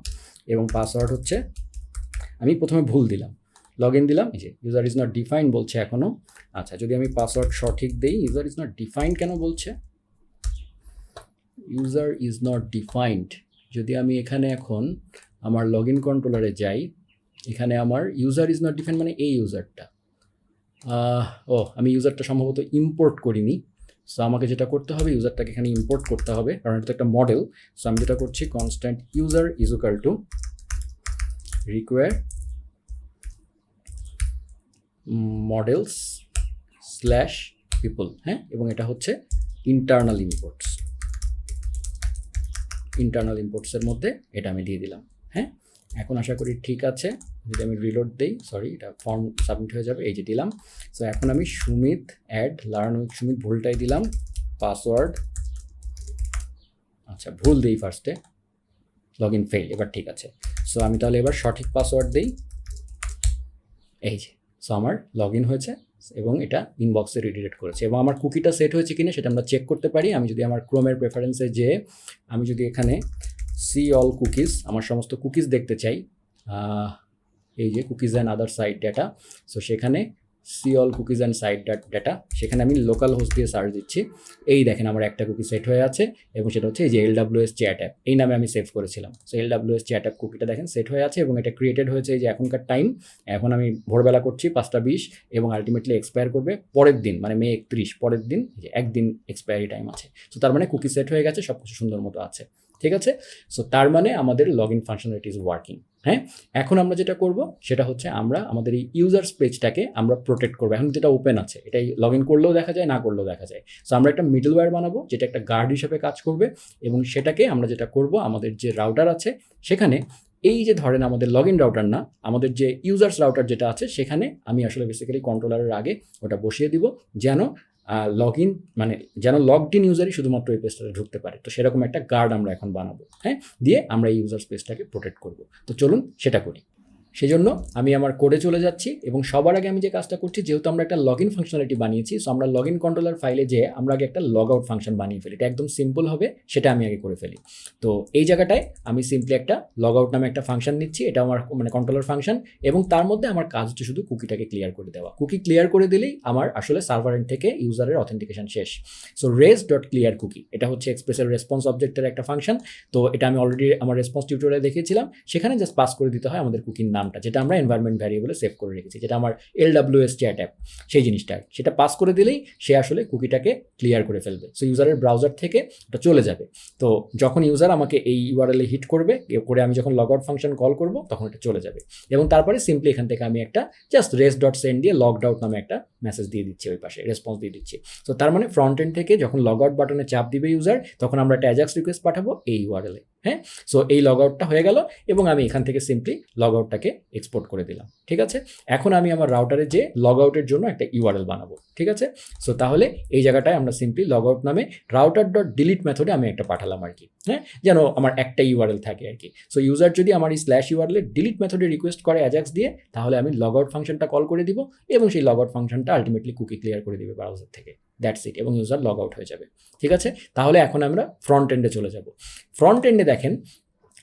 এবং পাসওয়ার্ড হচ্ছে, আমি প্রথমে ভুল দিলাম, লগ ইন দিলাম, এই যে ইউজার ইজ নট ডিফাইন্ড বলছে এখনও। আচ্ছা, যদি আমি পাসওয়ার্ড সঠিক দিই, ইউজার ইজ নট ডিফাইন্ড কেন বলছে? ইউজার ইজ নট ডিফাইন্ড, যদি আমি এখানে এখন আমার লগ ইন কন্ট্রোলারে যাই, এখানে আমার ইউজার ইজ নট ডিফাইন্ড মানে এই ইউজারটা, আমি ইউজারটা সম্ভবত ইম্পোর্ট করিনি। সো আমাকে যেটা করতে হবে, ইউজারটাকে এখানে ইম্পোর্ট করতে হবে, কারণ এটা তো একটা মডেল। সো আমি যেটা করছি, constant user is equal to require models slash people. হ্যাঁ, এবং এটা হচ্ছে ইন্টারনাল ইম্পোর্টসের মধ্যে এটা আমি দিয়ে দিলাম। হ্যাঁ, এখন আশা করি ঠিক আছে। যদি আমি রিলোড দিই, সরি, এটা ফর্ম সাবমিট হয়ে যাবে, এই যে দিলাম। সো এখন আমি sumit@learnwithsumit ভুলটাই দিলাম, পাসওয়ার্ড, আচ্ছা ভুল দিই ফার্স্টে, লগ ইন ফেল, এবার ঠিক আছে। সো আমি তাহলে এবার সঠিক পাসওয়ার্ড দিই, এই যে। সো আমার লগ ইন হয়েছে এবং এটা ইনবক্সে রিডিরেক্ট করেছে, এবং আমার কুকিটা সেট হয়েছে কিনা সেটা আমরা চেক করতে পারি। আমি যদি আমার ক্রোমের প্রেফারেন্সে যে আমি যদি এখানে সি অল কুকিজ, আমার সমস্ত কুকিজ দেখতে চাই, এই যে cookies and other site data, so সেখানে see all cookies and site data, সেখানে আমি লোকাল হোস্ট দিয়ে সার্চ দিচ্ছি। এই দেখেন আমার একটা কুকি সেট হয়ে আছে, এবং সেটা হচ্ছে এই যে LWS চ্যাট অ্যাপ, এই নামে আমি সেভ করেছিলাম। সো LWS চ্যাট অ্যাপ কুকিটা দেখেন সেট হয়ে আছে, এবং এটা ক্রিয়েটেড হয়েছে এই যে এখনকার টাইম, এখন আমি ভোরবেলা করছি 5:20, এবং আলটিমেটলি এক্সপায়ার করবে পরের দিন, মানে May 31, পরের দিন, যে একদিন এক্সপায়ারি টাইম আছে। সো তার মানে কুকি সেট হয়ে গেছে, সব কিছু সুন্দর মতো আছে। ঠিক আছে? সো তার মানে আমাদের log in functionality is working. হ্যাঁ, এখন আমরা যেটা করব সেটা হচ্ছে আমরা আমাদের এই ইউজার্স পেজটাকে আমরা প্রোটেক্ট করবো। এখন যেটা ওপেন আছে এটাই লগ ইন করলেও দেখা যায়, না করলেও দেখা যায়। সো আমরা একটা মিডলওয়্যার বানাবো যেটা একটা গার্ড হিসেবে কাজ করবে, এবং সেটাকে আমরা যেটা করব আমাদের যে রাউটার আছে সেখানে এই যে ধরেন আমাদের লগ ইন রাউটার না, আমাদের যে ইউজার্স রাউটার যেটা আছে সেখানে আমি আসলে বেসিক্যালি কন্ট্রোলারের আগে ওটা বসিয়ে দিব যেন লগ ইন মানে যেন লগড ইন ইউজারই শুধুমাত্র এই পেজটাতে ঢুকতে পারে। তো সেরকম একটা গার্ড আমরা এখন বানাবো, হ্যাঁ, দিয়ে আমরা এই ইউজার পেজটাকে প্রোটেক্ট করব। তো চলুন সেটা করি। সেজন্য আমি আমার কোডে চলে যাচ্ছি এবং সবার আগে আমি যে কাজটা করছি, যেহেতু আমরা একটা লগ ইন ফাংশনালিটি বানিয়েছি, সো আমরা লগ ইন কন্ট্রোলার ফাইলে যেয়ে আমরা আগে একটা লগ আউট ফাংশন বানিয়ে ফেলি। এটা একদম সিম্পল হবে, সেটা আমি আগে করে ফেলি। তো এই জায়গাটায় আমি সিম্পলি একটা লগ আউট নামে একটা ফাংশন নিচ্ছি, এটা আমার মানে কন্ট্রোলার ফাংশন, এবং তার মধ্যে আমার কাজ হচ্ছে শুধু কুকিটাকে ক্লিয়ার করে দেওয়া। কুকি ক্লিয়ার করে দিলেই আমার আসলে সার্ভার এন্ড থেকে ইউজারের অথেন্টিকেশন শেষ। So res dot clear cookie, এটা হচ্ছে এক্সপ্রেসের রেসপন্স অবজেক্টের একটা ফাংশন। তো এটা আমি অলরেডি আমার রেসপন্স টিউটোরিয়ালে দেখিয়েছিলাম। সেখানে জাস্ট পাস করে দিতে হয় আমাদের কুকির নামটা, যেটা আমরা এনভায়রনমেন্ট ভ্যারিয়েবলে সেভ করে রেখেছি, যেটা আমার LWS চ্যাট অ্যাপ, সেই জিনিসটা সেটা পাস করে দিলেই সে আসলে কুকিটাকে ক্লিয়ার করে ফেলবে। সো ইউজারের ব্রাউজার থেকে ওটা চলে যাবে। তো যখন ইউজার আমাকে এই ইউআরএলে হিট করবে, করে আমি যখন লগ আউট ফাংশন কল করব তখন এটা চলে যাবে, এবং তারপরে সিম্পলি এখান থেকে আমি একটা জাস্ট রেস ডট সেন্ড দিয়ে লগড আউট নামে একটা মেসেজ দিয়ে দিচ্ছি, ওই পাশে রেসপন্স দিয়ে দিচ্ছি। তো তার মানে ফ্রন্ট এন্ড থেকে যখন লগ আউট বাটনে চাপ দিবে ইউজার, তখন আমরা একটা অ্যাজাক্স রিকোয়েস্ট পাঠাবো এই ইউআরএলে। হ্যাঁ, সো এই লগ আউটটা হয়ে গেল, এবং আমি এখান থেকে সিম্পলি লগ আউটটাকে এক্সপোর্ট করে দিলাম। ঠিক আছে, এখন আমি আমার রাউটারে যে লগ আউটের জন্য একটা ইউআরএল বানাবো। ঠিক আছে, সো তাহলে এই জায়গাটায় আমরা সিম্পলি লগ আউট নামে রাউটার ডট ডিলিট মেথডে আমি একটা পাঠালাম আর কি। হ্যাঁ, যেন আমার একটা ইউআরএল থাকে আর কি। সো ইউজার যদি আমার এই স্ল্যাশ ইউআরএল ডিলিট মেথডে রিকোয়েস্ট করে অ্যাজাক্স দিয়ে, তাহলে আমি লগ আউট ফাংশনটা কল করে দিব, এবং সেই লগ আউট ফাংশনটা আলটিমেটলি কুকি ক্লিয়ার করে দিবে ব্রাউজার থেকে। দ্যাটস ইট, এবং ইউজার লগ আউট হয়ে যাবে। ঠিক আছে, তাহলে এখন আমরা ফ্রন্ট এন্ডে চলে যাব। ফ্রন্ট এন্ডে দেখেন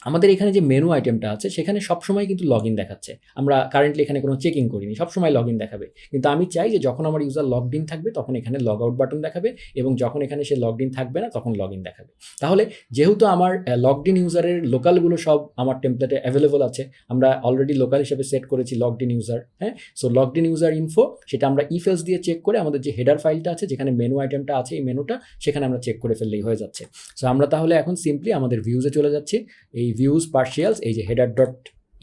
আমাদের এখানে যে মেনু আইটেমটা আছে সেখানে সবসময় কিন্তু লগ ইন দেখাচ্ছে। আমরা কারেন্টলি এখানে কোনো চেকিং করিনি, সবসময় লগ ইন দেখাবে। কিন্তু আমি চাই যে যখন আমার ইউজার লগড ইন থাকবে তখন এখানে লগ আউট বাটন দেখাবে, এবং যখন এখানে সে লগড ইন থাকবে না তখন লগ ইন দেখাবে। তাহলে যেহেতু আমার লগড ইন ইউজারের লোকালগুলো সব আমার টেমপ্লেটে অ্যাভেলেবল আছে, আমরা অলরেডি লোকাল হিসেবে সেট করেছি লগড ইন ইউজার। হ্যাঁ, so logged in user info সেটা আমরা ইফেলস দিয়ে চেক করে আমাদের যে হেডার ফাইলটা আছে যেখানে মেনু আইটেমটা আছে, এই মেনুটা সেখানে আমরা চেক করে ফেললেই হয়ে যাচ্ছে। সো আমরা তাহলে এখন সিম্পলি আমাদের ভিউজে চলে যাচ্ছি। এই ভিউজ পার্শিয়ালস, এই যে হেডার ডট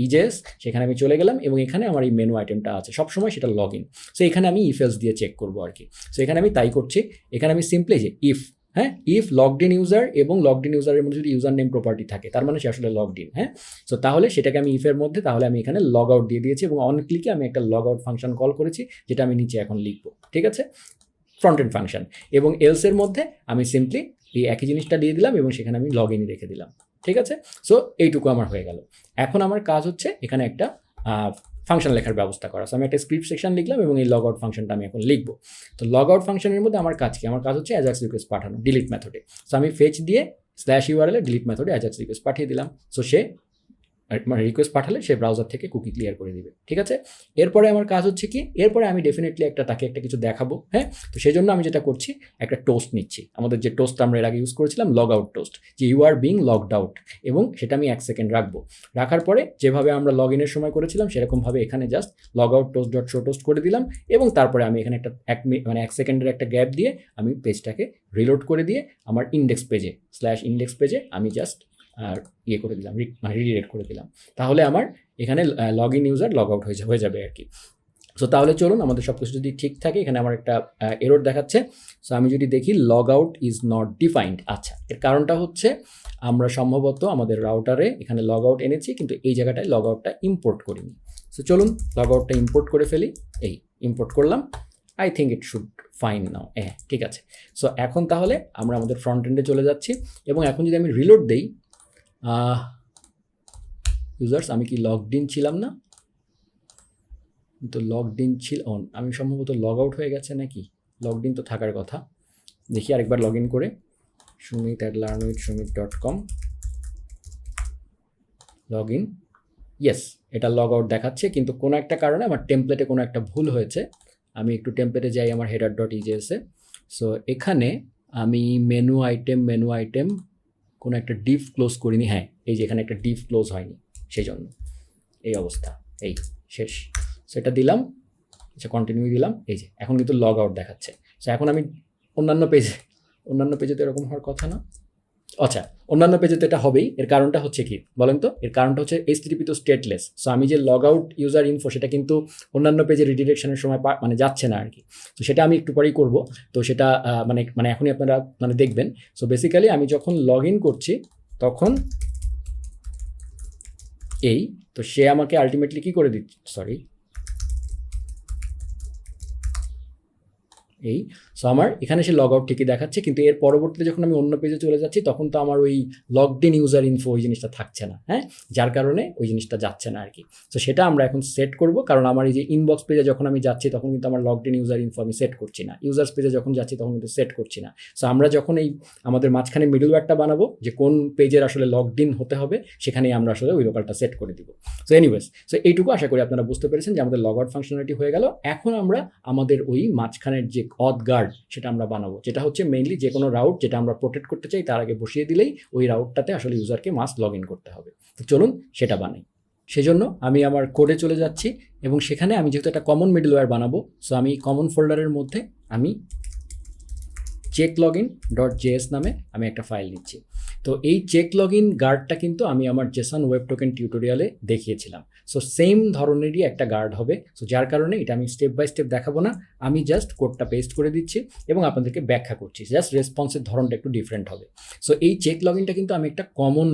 ইজেস, সেখানে আমি চলে গেলাম, এবং এখানে আমার এই মেনু আইটেমটা আছে সবসময় সেটা লগ ইন। সো এখানে আমি ইফেলস দিয়ে চেক করবো আর কি। সো এখানে আমি তাই করছি। এখানে আমি সিম্পলি যে ইফ, হ্যাঁ, ইফ লগড ইন ইউজার এবং লগড ইন ইউজারের মধ্যে যদি ইউজার নেম প্রপার্টি থাকে তার মানে সে আসলে লগড ইন। হ্যাঁ, সো তাহলে সেটাকে আমি ইফের মধ্যে তাহলে আমি এখানে লগ আউট দিয়ে দিয়েছি, এবং অন ক্লিকে আমি একটা লগ আউট ফাংশন কল করেছি, যেটা আমি নিচে এখন লিখবো। ঠিক আছে, ফ্রন্ট এন্ড ফাংশন, এবং এলসের মধ্যে আমি সিম্পলি এই একই জিনিসটা দিয়ে দিলাম, এবং সেখানে আমি লগ ইনই রেখে দিলাম। ঠিক আছে, সো এইটুকু আমার হয়ে গেল। এখন আমার কাজ হচ্ছে এখানে একটা ফাংশন লেখার ব্যবস্থা করা। সো আমি একটা স্ক্রিপ্ট সেকশন লিখলাম, এবং এই লগ আউট ফাংশনটা আমি এখন লিখবো। তো লগ আউট ফাংশনের মধ্যে আমার কাজ কি? আমার কাজ হচ্ছে অ্যাজাক্স রিকোয়েস্ট পাঠানো ডিলিট মেথডে। সো আমি ফেচ দিয়ে স্ল্যাশ ইউআরএল ডিলিট মেথডে অ্যাজাক্স রিকোয়েস্ট পাঠিয়ে দিলাম। সো সে মানে রিকোয়েস্ট পাঠালে সে ব্রাউজার থেকে কুকি ক্লিয়ার করে দিবে। ঠিক আছে, এরপরে আমার কাজ হচ্ছে কি, এরপরে আমি ডেফিনেটলি তাকে একটা কিছু দেখাবো। হ্যাঁ, তো সেই জন্য আমি যেটা করছি, একটা টোস্ট নিচ্ছি, আমাদের যে টোস্ট আমরা এর আগে ইউজ করেছিলাম লগ আউট টোস্ট, যে you are being logged out, এবং সেটা আমি 1 সেকেন্ড রাখবো। রাখার পরে যেভাবে আমরা লগ ইনের সময় করেছিলাম সেরকমভাবে এখানে just log out toast dot show toast করে দিলাম, এবং তারপরে আমি এখানে একটা 1 সেকেন্ডের একটা গ্যাপ দিয়ে আমি পেজটাকে রিলোড করে দিয়ে আমার ইন্ডেক্স পেজে স্ল্যাশ ইন্ডেক্স পেজে আমি জাস্ট আর ইয়ে করে দিলাম, মানে রিডিরেক্ট করে দিলাম। তাহলে আমার এখানে log in user log out হয়ে যাবে আর কি। সো তাহলে চলুন, আমাদের সব কিছু যদি ঠিক থাকে, এখানে আমার একটা এরর দেখাচ্ছে। সো আমি যদি দেখি log out is not defined, আচ্ছা এর কারণটা হচ্ছে আমরা সম্ভবত আমাদের রাউটারে এখানে লগ আউট এনেছি, কিন্তু এই জায়গাটায় লগ আউটটা ইম্পোর্ট করিনি। সো চলুন লগ আউটটা ইম্পোর্ট করে ফেলি। এই ইম্পোর্ট করলাম, I think it should fine নাও। ঠিক আছে, সো এখন তাহলে আমরা আমাদের ফ্রন্ট এন্ডে চলে যাচ্ছি, এবং এখন যদি আমি রিলোড দেই, ইউজার্স আমি কি লগড ইন ছিলাম না? তো লগড ইন ছিল, আমি সম্ভবত লগ আউট হয়ে গেছে নাকি? লগড ইন তো থাকার কথা। দেখি আরেকবার লগ ইন করে, sumit@learnwithsumit.com লগ ইন, ইয়েস, এটা লগ আউট দেখাচ্ছে, কিন্তু কোনো একটা কারণে আমার টেমপ্লেটে কোনো একটা ভুল হয়েছে। আমি একটু টেমপ্লেটে যাই আমার হেডার ডট ইজেসে। সো এখানে আমি মেনু আইটেম কোনো একটা ডিভ ক্লোজ করিনি। হ্যাঁ, এই যে এখানে একটা ডিভ ক্লোজ হয়নি, সেই জন্য এই অবস্থা। এই শেষ, সেটা দিলাম, আচ্ছা কন্টিনিউ দিলাম, এই যে এখন কিন্তু লগ আউট দেখাচ্ছে। সো এখন আমি অন্যান্য পেজে তো এরকম হওয়ার কথা না। আচ্ছা, অন্যান্য পেজে তো এটা হবেই। এর কারণটা হচ্ছে কি বলেন তো? এর কারণটা হচ্ছে HTTP তো স্টেটলেস। সো আমি যে লগ আউট ইউজার ইনফো সেটা কিন্তু অন্যান্য পেজে রিডিরেকশনের সময় মানে যাচ্ছে না আরকি। তো সেটা আমি একটু পরেই করব। তো সেটা মানে এখনই আপনারা মানে দেখবেন। সো বেসিক্যালি আমি যখন লগ ইন করছি তখন তো সে আমাকে আল্টিমেটলি কি করে দিচ্ছে, সরি, সো আমার এখানে সে লগ আউট ঠিকই দেখাচ্ছে, কিন্তু এর পরবর্তীতে যখন আমি অন্য পেজে চলে যাচ্ছি তখন তো আমার ওই লগড ইন ইউজার ইনফো ওই জিনিসটা থাকছে না, হ্যাঁ, যার কারণে ওই জিনিসটা যাচ্ছে না আর কি। সো সেটা আমরা এখন সেট করব, কারণ আমার এই যে ইনবক্স পেজে যখন আমি যাচ্ছি তখন কিন্তু আমার লগড ইন ইউজার ইনফো আমি সেট করছি না, ইউজার্স পেজে যখন যাচ্ছি তখন কিন্তু সেট করছি না। সো আমরা যখন এই আমাদের মাঝখানে মিডলওয়্যারটা বানাবো যে কোন পেজের আসলে লগড ইন হতে হবে, সেখানেই আমরা আসলে ওই লোকালটা সেট করে দিব। সো এনিওয়েজ, সো এইটুকু আশা করি আপনারা বুঝতে পেরেছেন যে আমাদের লগ আউট ফাংশনালিটি হয়ে গেল। এখন আমরা আমাদের ওই মাঝখানের যে অথ গার্ড সেটা আমরা বানাবো, যেটা হচ্ছে মেইনলি যে কোনো রাউট যেটা আমরা প্রোটেক্ট করতে চাই তার আগে বসিয়ে দিলেই ওই রাউটটাতে আসলে ইউজারকে মাস্ট লগ ইন করতে হবে। তো চলুন সেটা বানাই। সেজন্য আমি আমার কোডে চলে যাচ্ছি এবং সেখানে আমি যেহেতু একটা কমন মিডলওয়্যার বানাবো, সো আমি কমন ফোল্ডারের মধ্যে আমি checklogin.js নামে আমি একটা ফাইল নিচ্ছি। তো এই চেক লগ ইন গার্ডটা কিন্তু আমি আমার জেসন ওয়েব টোকেন টিউটোরিয়ালে দেখিয়েছিলাম। সো সেম ধরনেরই একটা গার্ড হবে। সো যার কারণে এটা আমি স্টেপ বাই স্টেপ দেখাবো না, আমি জাস্ট কোডটা পেস্ট করে দিচ্ছি এবং আপনাদেরকে ব্যাখ্যা করছি, জাস্ট রেসপন্সের ধরনটা একটু ডিফারেন্ট হবে। সো এই চেক লগ ইনটা কিন্তু আমি একটা কমন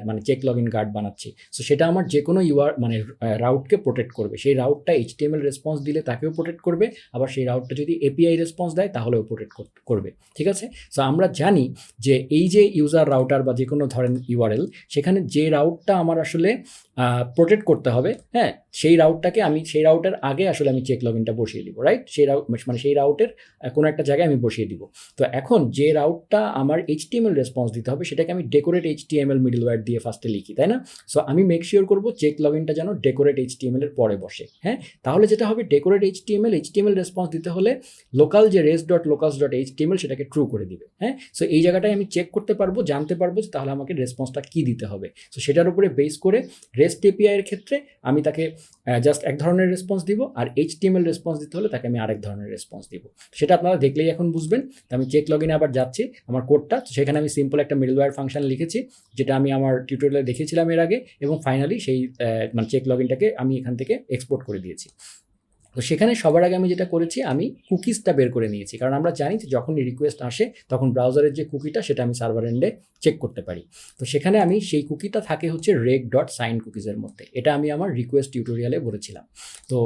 মানে চেক লগ ইন গার্ড বানাচ্ছি। সো সেটা আমার যে কোনো মানে রাউটকে প্রোটেক্ট করবে। সেই রাউটটা HTML রেসপন্স দিলে তাকেও প্রোটেক্ট করবে, আবার সেই রাউটটা যদি API রেসপন্স দেয় তাহলেও প্রোটেক্ট করবে, ঠিক আছে। সো আমরা জানি যে এই যে ইউজার রাউটার বা যে কোনো ধরেন URL, সেখানে যে রাউটটা আমার আসলে প্রোটেক্ট করতে হবে, হ্যাঁ, সেই রাউটটাকে আমি সেই রাউটের আগে আসলে আমি চেক লগ ইনটা বসিয়ে দিব, রাইট। সেই রাউট মানে সেই রাউটের কোনো একটা জায়গায় আমি বসিয়ে দিব। তো এখন যে রাউটটা আমার HTML রেসপন্স দিতে হবে সেটাকে আমি ডেকোরেট HTML মিডলওয়্যার দিয়ে ফার্স্টে লিখি, তাই না। সো আমি মেক শিওর করবো চেক লগ ইনটা যেন ডেকোরেট HTML এর পরে বসে, হ্যাঁ। তাহলে যেটা হবে ডেকোরেট HTML রেসপন্স দিতে হলে লোকাল যে res.locals.html সেটাকে ট্রু করে দিবে, হ্যাঁ। সো এই জায়গাটায় আমি চেক করতে পারবো, জানতে পারবো যে তাহলে আমাকে রেসপন্সটা কি দিতে হবে। সো সেটার উপরে বেস করে REST API এর ক্ষেত্রে আমি তাকে জাস্ট এক ধরনের রেসপন্স দিব, আর HTML রেসপন্স দিতে হলে তাকে আমি আরেক ধরনের রেসপন্স দিব। সেটা আপনারা দেখলেই এখন বুঝবেন। তো আমি চেক লগ ইনে আবার যাচ্ছি আমার কোডটা, সেখানে আমি সিম্পল একটা মিডলওয়্যার ফাংশন লিখেছি যেটা আমি আমার টিউটোরিয়ালে দেখিয়েছিলাম এর আগে, এবং ফাইনালি সেই মানে চেক লগ ইনটাকে আমি এখান থেকে এক্সপোর্ট করে দিয়েছি। তো সেখানে সবার আগে আমি যেটা করেছি, আমি কুকিজটা বের করে নিয়েছি, কারণ আমরা জানি যে যখনই রিকোয়েস্ট আসে তখন ব্রাউজারের যে কুকিটা সেটা আমি সার্ভার এন্ডে চেক করতে পারি। তো সেখানে আমি সেই কুকিটা থাকে হচ্ছে reg.sign কুকিজের মধ্যে, এটা আমি আমার রিকোয়েস্ট টিউটোরিয়ালে বলেছিলাম। তো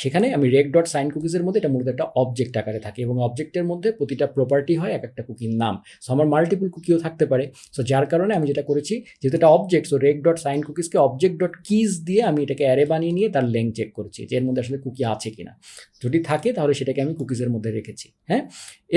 সেখানে আমি reg.sign কুকিজের মধ্যে এটা মূলত একটা অবজেক্ট আকারে থাকে, এবং অবজেক্টের মধ্যে প্রতিটা প্রপার্টি হয় এক একটা কুকির নাম। সো আমার মাল্টিপল কুকিও থাকতে পারে। সো যার কারণে আমি যেটা করেছি, যেহেতু এটা অবজেক্ট, সো reg.sign কুকিজকে object.keys দিয়ে আমি এটাকে অ্যারে বানিয়ে নিয়ে তার লেন্থ চেক করেছি যে এর মধ্যে আসলে কুকি আছে কিনা। যদি থাকে তাহলে সেটাকে আমি কুকিজের মধ্যে রেখেছি, হ্যাঁ।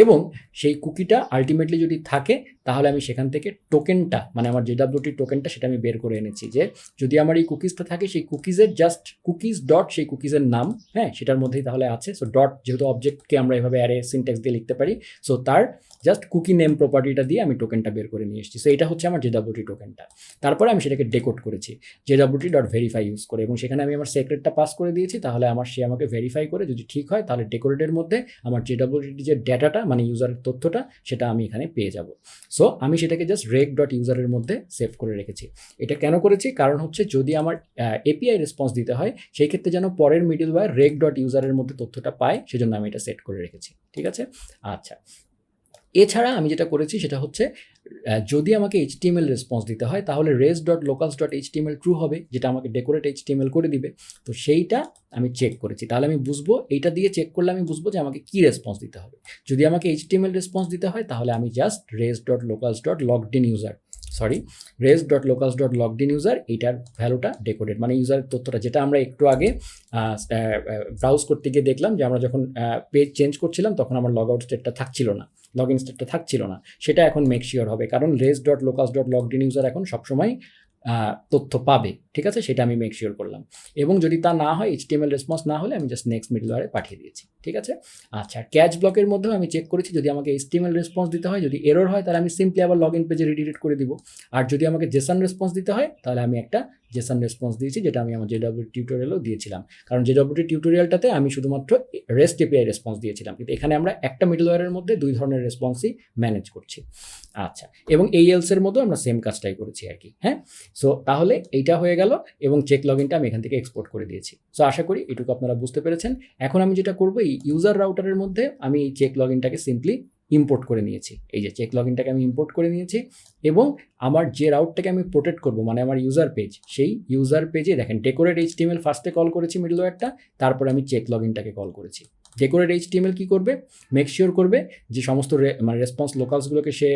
এবং সেই কুকিটা আলটিমেটলি যদি থাকে তাহলে আমি সেখান থেকে টোকেনটা, মানে আমার JWT টোকেনটা সেটা আমি বের করে এনেছি, যে যদি আমার এই কুকিজটা থাকে সেই কুকিজের জাস্ট কুকিজ ডট সেই কুকিজের নাম, হ্যাঁ, সেটার মধ্যেই তাহলে আছে। সো ডট যেহেতু অবজেক্টকে আমরা এভাবে অ্যারে সিনট্যাক্স দিয়ে লিখতে পারি, সো তার জাস্ট কুকি নেম প্রপার্টিটা দিয়ে আমি টোকেনটা বের করে নিয়ে এসেছি। সো এটা হচ্ছে আমার JWT টোকেনটা। তারপরে আমি সেটাকে ডেকোড করেছি JWT.verify ইউজ করে, এবং সেখানে আমি আমার সিক্রেটটা পাস করে দিয়েছি। তাহলে সে আমাকে ভেরিফাই করে যদি ঠিক হয় তাহলে ডেকোরেটের মধ্যে আমার JWT যে ডেটাটা মানে ইউজারের তথ্যটা সেটা আমি এখানে পেয়ে যাব। সো আমি সেটাকে জাস্ট reg.user-এর মধ্যে সেভ করে রেখেছি। এটা কেন করেছি, কারণ হচ্ছে যদি আমার API রেসপন্স দিতে হয় সেই ক্ষেত্রে যেন পরের মিডলওয়্যার reg.user-এর মধ্যে তথ্যটা পায়, সেজন্য আমি এটা সেট করে রেখেছি, ঠিক আছে। আচ্ছা, এছাড়া আমি যেটা করেছি সেটা হচ্ছে যদি আমাকে HTML রেসপন্স দিতে হয় তাহলে res.locals.html ট্রু হবে, যেটা আমাকে ডেকোরেট HTML করে দিবে। তো সেইটা আমি চেক করেছি, তাহলে আমি বুঝবো, এইটা দিয়ে চেক করলে আমি বুঝবো যে আমাকে কি রেসপন্স দিতে হবে। যদি আমাকে HTML রেসপন্স দিতে হয় তাহলে আমি জাস্ট res.locals.loggedinuser এইটার ভ্যালুটা ডেকোরেট, মানে ইউজারের তথ্যটা যেটা আমরা একটু আগে ব্রাউজ করতে গিয়ে দেখলাম যে আমরা যখন পেজ চেঞ্জ করছিলাম তখন আমার লগ আউট স্টেটটা থাকছিল না, লগ ইন স্টেটটা থাকছিল না, সেটা এখন মেক শিওর হবে, কারণ res.locals.loggedinuser এখন সবসময় তথ্য পাবে, ঠিক আছে? সেটা আমি মেক শিওর করলাম এবং যদি তা না হয় HTML রেসপন্স না হলে আমি জাস্ট নেক্সট মিডলওয়্যারে পাঠিয়ে দিয়েছি। ঠিক আছে? আচ্ছা, ক্যাচ ব্লকের মধ্যেও আমি চেক করেছি যদি আমাকে HTML রেসপন্স দিতে হয়, যদি এরর হয় তাহলে আমি সিম্পলি আবার লগ ইন পেজে রিডিরেক্ট করে দিব। আর যদি আমাকে জেসন রেসপন্স দিতে হয় তাহলে আমি একটা জেসন রেসপন্স দিয়েছি, যেটা আমি আমার JWT টিউটোরিয়ালেও দিয়েছিলাম। কারণ JWT টিউটোরিয়ালটাতে আমি শুধুমাত্র REST API রেসপন্স দিয়েছিলাম, কিন্তু এখানে আমরা একটা মিডলওয়্যারের মধ্যে 2 ধরনের রেসপন্সই ম্যানেজ করছি। আচ্ছা, এবং এই এলসের মধ্যেও আমরা সেম কাজটাই করেছি আর কি। হ্যাঁ, সো তাহলে এইটা হয়ে গেল এবং চেক লগইনটা আমি এখান থেকে এক্সপোর্ট করে দিয়েছি। সো আশা করি এটুকু আপনারা বুঝতে পেরেছেন। এখন আমি যেটা করব, এই ইউজার রাউটারের মধ্যে আমি এই চেক লগইনটাকে সিম্পলি ইম্পোর্ট করে নিয়েছি। এই যে চেক লগইনটাকে আমি ইম্পোর্ট করে নিয়েছি এবং আমার যে রাউটটাকে আমি প্রোটেক্ট করব, মানে আমার ইউজার পেজ, সেই ইউজার পেজে দেখেন ডেকোরেট HTML ফার্স্টে কল করেছি মিডলওয়্যারটা, তারপরে আমি চেক লগইনটাকে কল করেছি। ডেকোরেট HTML কি করবে, মেক শিওর করবে যে সমস্ত মানে রেসপন্স লোকালসগুলোকে সে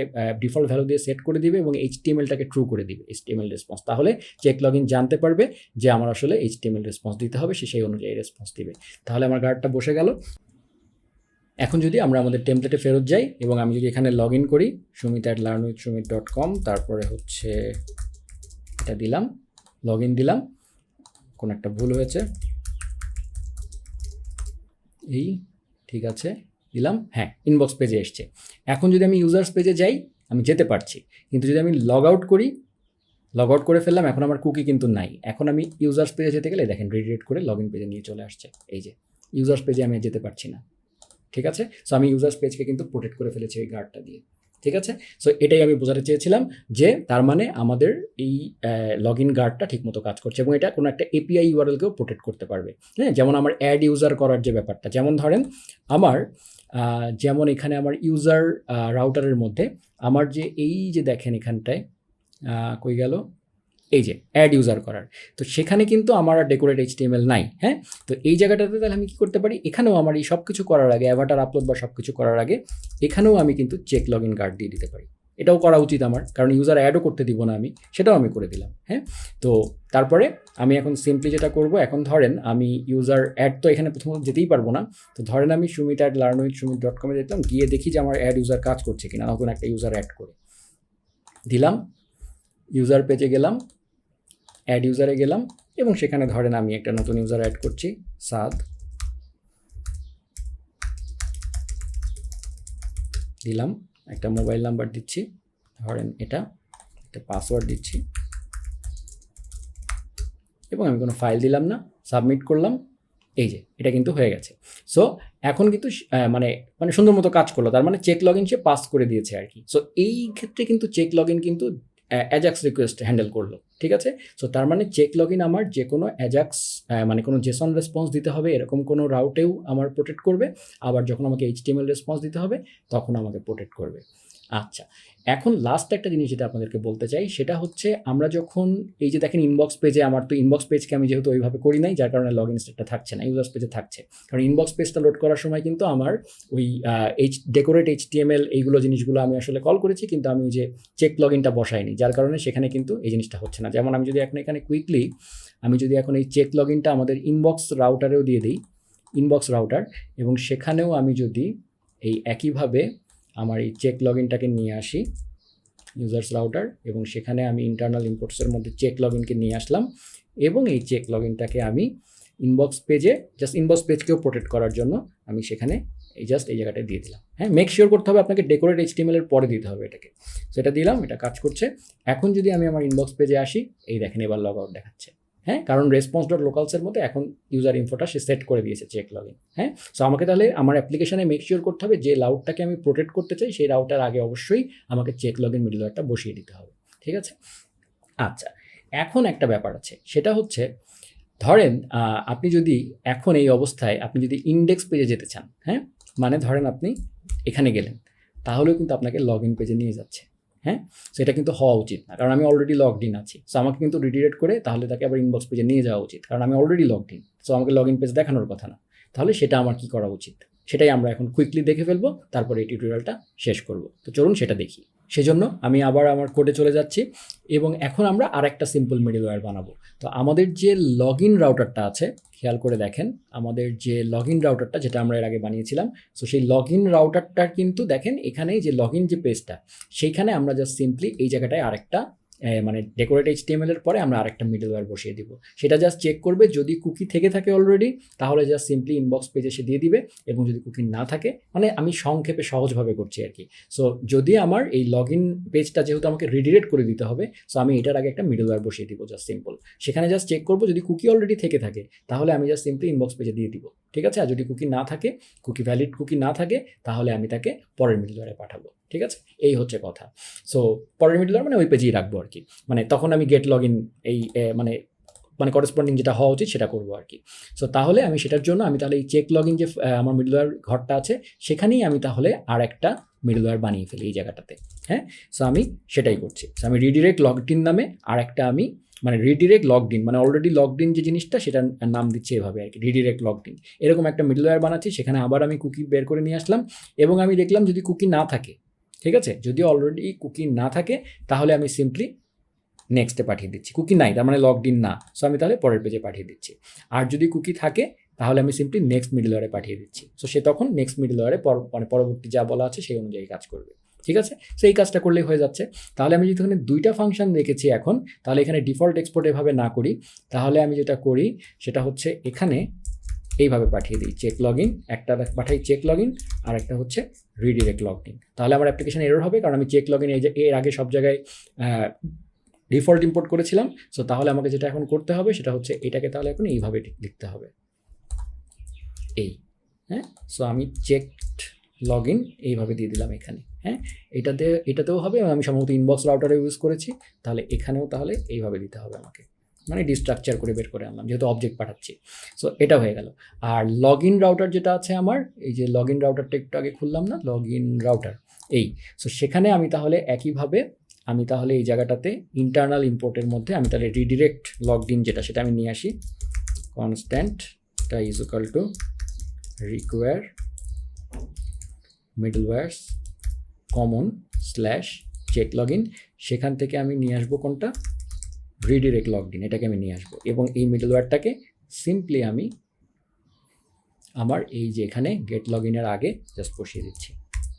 ডিফল্ট ভ্যালু দিয়ে সেট করে দিবে এবং HTMLটাকে ট্রু করে দিবে, HTML রেসপন্স। তাহলে চেক লগইন জানতে পারবে যে আমার আসলে HTML রেসপন্স দিতে হবে, সে সেই অনুযায়ী রেসপন্স দিবে। তাহলে আমার গার্ডটা বসে গেল। এখন যদি আমরা আমাদের টেমপ্লেটে ফেরত যাই এবং আমি যদি এখানে লগ ইন করি sumit@learnwithsumit.com, তারপরে হচ্ছে এটা দিলাম, লগ ইন দিলাম, কোনো একটা ভুল হয়েছে, এই ঠিক আছে দিলাম, হ্যাঁ ইনবক্স পেজে এসছে। এখন যদি আমি ইউজার্স পেজে যাই আমি যেতে পারছি, কিন্তু যদি আমি লগ আউট করি, লগ আউট করে ফেললাম, এখন আমার কুকি কিন্তু নাই। এখন আমি ইউজার্স পেজে যেতে গেলে দেখেন রিডিরেক্ট করে লগ ইন পেজে নিয়ে চলে আসছে। এই যে ইউজার্স পেজে আমি যেতে পারছি না। ঠিক আছে? সো আমি ইউজার্স পেজকে কিন্তু প্রোটেক্ট করে ফেলেছি এই গার্ডটা দিয়ে। ঠিক আছে? সো এটাই আমি বোঝাতে চেয়েছিলাম যে তার মানে আমাদের এই লগ ইন গার্ডটা ঠিকমতো কাজ করছে এবং এটা কোনো একটা API URL-কেও প্রোটেক্ট করতে পারবে। হ্যাঁ, যেমন আমার অ্যাড ইউজার করার যে ব্যাপারটা, যেমন ধরেন আমার যেমন এখানে আমার ইউজার রাউটারের মধ্যে আমার যে এই যে দেখেন এখানটায় কই গেল, এই যে অ্যাড ইউজার করার, তো সেখানে কিন্তু আমার আর ডেকোরেট HTML নাই। হ্যাঁ, তো এই জায়গাটাতে তাহলে আমি কী করতে পারি, এখানেও আমার এই সব কিছু করার আগে, অ্যাভাটার আপলোড বা সব কিছু করার আগে এখানেও আমি কিন্তু চেক লগ ইন গার্ড দিয়ে দিতে পারি। এটাও করা উচিত আমার, কারণ ইউজার অ্যাডও করতে দিব না আমি, সেটাও আমি করে দিলাম। হ্যাঁ, তো তারপরে আমি এখন সিম্পলি যেটা করব, এখন ধরেন আমি ইউজার অ্যাড তো এখানে প্রথমত যেতেই পারবো না, তো ধরেন আমি sumit@learnwithsumit.com-এ যেতাম, গিয়ে দেখি যে আমার অ্যাড ইউজার কাজ করছে কিনা, নতুন একটা ইউজার অ্যাড করে দিলাম, ইউজার পেজে গেলাম, অ্যাড ইউজারে গেলাম এবং সেখানে ধরেন আমি একটা নতুন ইউজার অ্যাড করছি, সাদ দিলাম, একটা মোবাইল নাম্বার দিচ্ছি, ধরেন এটা একটা পাসওয়ার্ড দিচ্ছি এবং আমি কোনো ফাইল দিলাম না, সাবমিট করলাম। এই যে এটা কিন্তু হয়ে গেছে। সো এখন কিন্তু মানে সুন্দর মতো কাজ করলো, তার মানে চেক লগ ইন সে পাস করে দিয়েছে আর কি। সো এই ক্ষেত্রে কিন্তু চেক লগ ইন কিন্তু অ্যাজাক্স রিকোয়েস্ট হ্যান্ডেল করলো। ঠিক আছে? সো তার মানে চেক লগ ইন আমার যে কোনো অ্যাজাক্স মানে কোনো জেসন রেসপন্স দিতে হবে এরকম কোনো রাউটেও আমার প্রোটেক্ট করবে, আবার যখন আমাকে HTML রেসপন্স দিতে হবে তখন আমাকে প্রোটেক্ট করবে। আচ্ছা, এখন লাস্ট একটা জিনিস যেটা আপনাদেরকে বলতে চাই সেটা হচ্ছে, আমরা যখন এই যে দেখেন ইনবক্স পেজে, আমার তো ইনবক্স পেজকে আমি যেহেতু ওইভাবে করি নাই, যার কারণে লগ ইন স্টেটটা থাকছে না, ইউজার্স পেজে থাকছে। কারণ ইনবক্স পেজটা লোড করার সময় কিন্তু আমার ওই ডেকোরেট HTML এইগুলো জিনিসগুলো আমি আসলে কল করেছি, কিন্তু আমি ওই যে চেক লগ ইনটা বসাইনি, যার কারণে সেখানে কিন্তু এই জিনিসটা হচ্ছে না। যেমন আমি যদি এখন এখানে কুইকলি আমি যদি এখন এই চেক লগ ইনটা আমাদের ইনবক্স রাউটারেও দিয়ে দিই, ইনবক্স রাউটার, এবং সেখানেও আমি যদি এই একইভাবে আমার এই চেক লগ ইনটাকে নিয়ে আসি ইউজার্স রাউটার, এবং সেখানে আমি ইন্টারনাল ইম্পোর্টসের মধ্যে চেক লগ ইনকে নিয়ে আসলাম এবং এই চেক লগ ইনটাকে আমি ইনবক্স পেজে, জাস্ট ইনবক্স পেজকেও প্রোটেক্ট করার জন্য আমি সেখানে এই জাস্ট এই জায়গাটায় দিয়ে দিলাম। হ্যাঁ, মেক শিওর করতে হবে আপনাকে ডেকোরেট HTML এর পরে দিতে হবে এটাকে। সেটা দিলাম, এটা কাজ করছে। এখন যদি আমি আমার ইনবক্স পেজে আসি, এই দেখেন এবার লগ আউট দেখাচ্ছে। হ্যাঁ, কারণ response.locals-এর মধ্যে এখন ইউজার ইনফোটা সে সেট করে দিয়েছে চেক লগ ইন। হ্যাঁ, সো আমাকে তাহলে আমার অ্যাপ্লিকেশনে মেক শিওর করতে হবে যে রাউটটাকে আমি প্রোটেক্ট করতে চাই সেই রাউটার আগে অবশ্যই আমাকে চেক লগ ইন মিডলওয়্যারটা বসিয়ে দিতে হবে। ঠিক আছে? আচ্ছা, এখন একটা ব্যাপার আছে, সেটা হচ্ছে ধরেন আপনি যদি এখন এই অবস্থায় আপনি যদি ইন্ডেক্স পেজে যেতে চান, হ্যাঁ, মানে ধরেন আপনি এখানে গেলেন, তাহলেও কিন্তু আপনাকে লগ ইন পেজে নিয়ে যাচ্ছে। হ্যাঁ, সো এটা কিন্তু হওয়া উচিত না, কারণ আমি অলরেডি লগড ইন আছি। সো আমাকে কিন্তু রিডিরেক্ট করে তাহলে তাকে আবার ইনবক্স পেজে নিয়ে যাওয়া উচিত, কারণ আমি অলরেডি লগড ইন। সো আমাকে লগ ইন পেজ দেখানোর কথা না। তাহলে সেটা আমার কি করা উচিত, সেটাই আমরা এখন কুইকলি দেখে ফেলবো, তারপরে এই টিউটোরিয়ালটা শেষ করব। তো চলুন সেটা দেখি। সেজন্য আমি আবার আমার কোডে চলে যাচ্ছি এবং এখন আমরা আরেকটা সিম্পল মিডলওয়্যার বানাবো। তো আমাদের যে লগ ইন রাউটারটা আছে, খেয়াল করে দেখেন আমাদের যে লগ ইন রাউটারটা যেটা আমরা এর আগে বানিয়েছিলাম, সো সেই লগ ইন রাউটারটার কিন্তু দেখেন এখানে যে লগ ইন যে পেজটা, সেইখানে আমরা জাস্ট সিম্পলি এই জায়গাটায় আরেকটা মানে ডেকোরেট HTML এর পরে আমরা আরেকটা মিডলওয়্যার বসিয়ে দিব। সেটা জাস্ট চেক করবে, যদি কুকি থেকে থাকে অলরেডি তাহলে জাস্ট সিম্পলি ইনবক্স পেজে এসে দিয়ে দিবে, এবং যদি কুকি না থাকে, মানে আমি সংক্ষেপে সহজভাবে করছি আর কি। সো যদি আমার এই লগ ইন পেজটা যেহেতু আমাকে রিডিরেক্ট করে দিতে হবে, সো আমি এটার আগে একটা মিডলওয়্যার বসিয়ে দিব জাস্ট সিম্পল। সেখানে জাস্ট চেক করবো যদি কুকি অলরেডি থেকে থাকে তাহলে আমি জাস্ট সিম্পলি ইনবক্স পেজে দিয়ে দিব, ঠিক আছে। আর যদি কুকি না থাকে, কুকি ভ্যালিড কুকি না থাকে, তাহলে আমি তাকে পরের মিডলওয়্যারে পাঠাবো, ঠিক আছে। এই হচ্ছে কথা। সো পরের মিডলওয়্যার মানে ওই পেজেই রাখবো আর কি, মানে তখন আমি গেট লগ ইন এই মানে মানে করেসপন্ডিং যেটা হওয়া উচিত সেটা করবো আর কি। সো তাহলে আমি সেটার জন্য আমি তাহলে এই চেক লগ ইন যে আমার মিডলওয়্যার ঘরটা আছে সেখানেই আমি তাহলে আর একটা মিডলওয়্যার বানিয়ে ফেলি এই জায়গাটাতে, হ্যাঁ। সো আমি সেটাই করছি। সো আমি রিডিরেক্ট লগড ইন নামে আর একটা আমি মানে রিডিরেক্ট লগড ইন মানে অলরেডি লগড ইন যে জিনিসটা সেটার নাম দিচ্ছি এভাবে আর কি, রিডিরেক্ট লগড ইন। এরকম একটা মিডলওয়্যার বানাচ্ছি, সেখানে আবার আমি কুকি বের করে নিয়ে আসলাম, এবং আমি দেখলাম যদি কুকি না থাকে, ঠিক আছে, যদি অলরেডি কুকি না থাকে তাহলে আমি সিম্পলি নেক্সটে পাঠিয়ে দিচ্ছি। কুকি নাই তার মানে লগড ইন না, সো আমি তাহলে পরের পেজে পাঠিয়ে দিচ্ছি। আর যদি কুকি থাকে তাহলে আমি সিম্পলি নেক্সট মিডলওয়্যারে পাঠিয়ে দিচ্ছি। সো সে তখন নেক্সট মিডলওয়্যারে মানে পরবর্তী যা বলা আছে সেই অনুযায়ী কাজ করবে, ঠিক আছে। সো এই কাজটা করলেই হয়ে যাচ্ছে। তাহলে আমি যদি এখানে দুইটা ফাংশন রেখেছি এখন, তাহলে এখানে ডিফল্ট এক্সপোর্ট এভাবে না করি, তাহলে আমি যেটা করি সেটা হচ্ছে এখানে এইভাবে পাঠিয়ে দিই চেক লগ ইন, একটা পাঠাই চেক লগ ইন, আর একটা হচ্ছে রিডিরেক্ট লগ ইন। তাহলে আমার অ্যাপ্লিকেশন এরর হবে, কারণ আমি চেক লগ ইন এর আগে সব জায়গায় ডিফল্ট ইম্পোর্ট করেছিলাম। সো তাহলে আমাকে যেটা এখন করতে হবে সেটা হচ্ছে এটাকে তাহলে এখন এইভাবে লিখতে হবে, এই, হ্যাঁ। সো আমি চেকড লগ ইন এইভাবে দিয়ে দিলাম এখানে, হ্যাঁ। এটাতেও হবে, আমি সম্ভবত ইনবক্স রাউটারে ইউজ করেছি, তাহলে এখানেও তাহলে এইভাবে দিতে হবে আমাকে, মানে ডিস্ট্রাকচার করে বের করে আনলাম যেহেতু অবজেক্ট পাঠাচ্ছি। সো এটা হয়ে গেল। আর লগ ইন রাউটার যেটা আছে আমার, এই যে লগ ইন রাউটারটা একটু আগে খুললাম না, লগ ইন রাউটার এই। সো সেখানে আমি তাহলে একইভাবে আমি তাহলে এই জায়গাটাতে ইন্টারনাল ইম্পোর্টের মধ্যে আমি তাহলে রিডিরেক্ট লগড ইন যেটা সেটা আমি নিয়ে আসি, কনস্ট্যান্টটা is equal to require middlewares common slash check log in. সেখান থেকে আমি নিয়ে আসবো কোনটা, রিডিরেক্ট লগড ইন, এটাকে আমি নিয়ে আসবো, এবং এই মিডলওয়্যারটাকে সিম্পলি আমি আমার এই যে এখানে গেট লগ ইনের আগে জাস্ট বসিয়ে দিচ্ছি,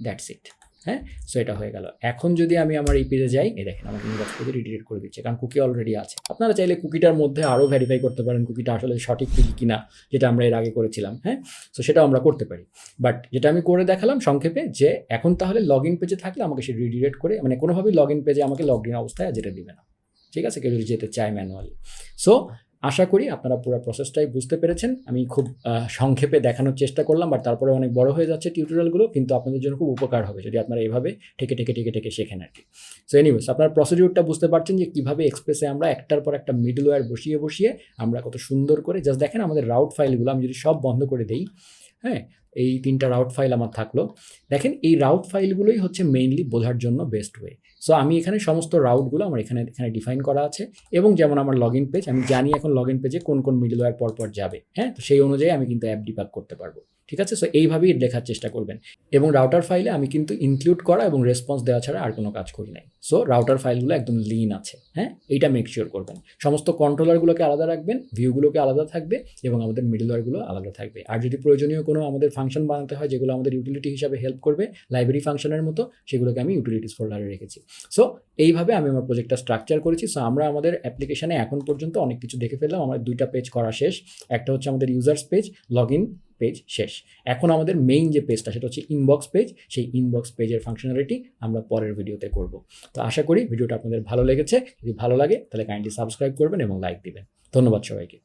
দ্যাটস ইট, হ্যাঁ। সো এটা হয়ে গেল। এখন যদি আমি আমার এই পেজে যাই, এই দেখেন আমাকে ইনবক্স পেজে রিডিরেক্ট করে দিচ্ছে, কারণ কুকি অলরেডি আছে। আপনারা চাইলে কুকিটার মধ্যে আরও ভেরিফাই করতে পারেন কুকিটা আসলে সঠিক কুকি কিনা, যেটা আমরা এর আগে করেছিলাম, হ্যাঁ। সো সেটাও আমরা করতে পারি, বাট যেটা আমি করে দেখালাম সংক্ষেপে, যে এখন তাহলে লগ ইন পেজে থাকলে আমাকে সে রিডিরেক্ট করে, মানে কোনোভাবেই লগ ইন পেজে আমাকে লগ ইন অবস্থায় যেতে দিবে না, ঠিক আছে, কেউ যদি যেতে চায় ম্যানুয়ালি। সো আশা করি আপনারা পুরো প্রসেসটাই বুঝতে পেরেছেন। আমি খুব সংক্ষেপে দেখানোর চেষ্টা করলাম, বাট তারপরে অনেক বড় হয়ে যাচ্ছে টিউটোরিয়ালগুলো, কিন্তু আপনাদের জন্য খুব উপকার হবে যদি আপনারা এভাবে ঠেকে ঠেকে ঠেকে ঠেকে শেখেন আর কি। সো এনিওয়েজ, আপনার প্রসিডিউরটা বুঝতে পারছেন যে কীভাবে এক্সপ্রেসে আমরা একটার পর একটা মিডলওয়্যার বসিয়ে বসিয়ে আমরা কত সুন্দর করে, জাস্ট দেখেন আমাদের রাউট ফাইলগুলো আমি যদি সব বন্ধ করে দিই, হ্যাঁ, এই 3টা রাউট ফাইল আমার থাকলো, দেখেন এই রাউট ফাইলগুলোই হচ্ছে মেইনলি বোঝার জন্য বেস্ট ওয়ে। সো আমি এখানে সমস্ত রাউটগুলো আমার এখানে ডিফাইন করা আছে, এবং যেমন আমার লগ ইন পেজ, আমি জানি এখন লগ ইন পেজে কোন কোন মিডলওয়্যার পরপর যাবে, হ্যাঁ, তো সেই অনুযায়ী আমি কিন্তু অ্যাপ ডিবাগ করতে পারবো, ঠিক আছে। সো এইভাবেই লেখার চেষ্টা করবেন, এবং রাউটার ফাইলে আমি কিন্তু ইনক্লুড করা এবং রেসপন্স দেওয়া ছাড়া আর কোনো কাজ করি নাই। সো রাউটার ফাইলগুলো একদম লিন আছে, হ্যাঁ, এইটা মেক শিওর করবেন। সমস্ত কন্ট্রোলারগুলোকে আলাদা রাখবেন, ভিউগুলোকে আলাদা থাকবে, এবং আমাদের মিডলওয়্যারগুলো আলাদা থাকবে। আর যদি প্রয়োজনীয় কোনো আমাদের ফাংশন বানাতে হয় যেগুলো আমাদের ইউটিলিটি হিসাবে হেল্প করবে, লাইব্রেরি ফাংশনের মতো, সেগুলোকে আমি ইউটিলিটিস ফোল্ডারে রেখেছি। সো এইভাবে আমি আমার প্রজেক্টটা স্ট্রাকচার করেছি। সো আমরা আমাদের অ্যাপ্লিকেশনে এখন পর্যন্ত অনেক কিছু দেখে ফেললাম। আমার 2টা পেজ করা শেষ, একটা হচ্ছে আমাদের users page, log in page শেষ। এখন আমাদের মেইন যে পেজটা সেটা হচ্ছে ইনবক্স পেজ, সেই ইনবক্স পেজের ফাংশনালিটি আমরা পরের ভিডিওতে করব। তো আশা করি ভিডিওটা আপনাদের ভালো লেগেছে। যদি ভালো লাগে তাহলে কাইন্ডলি সাবস্ক্রাইব করবেন এবং লাইক দিবেন। ধন্যবাদ সবাইকে।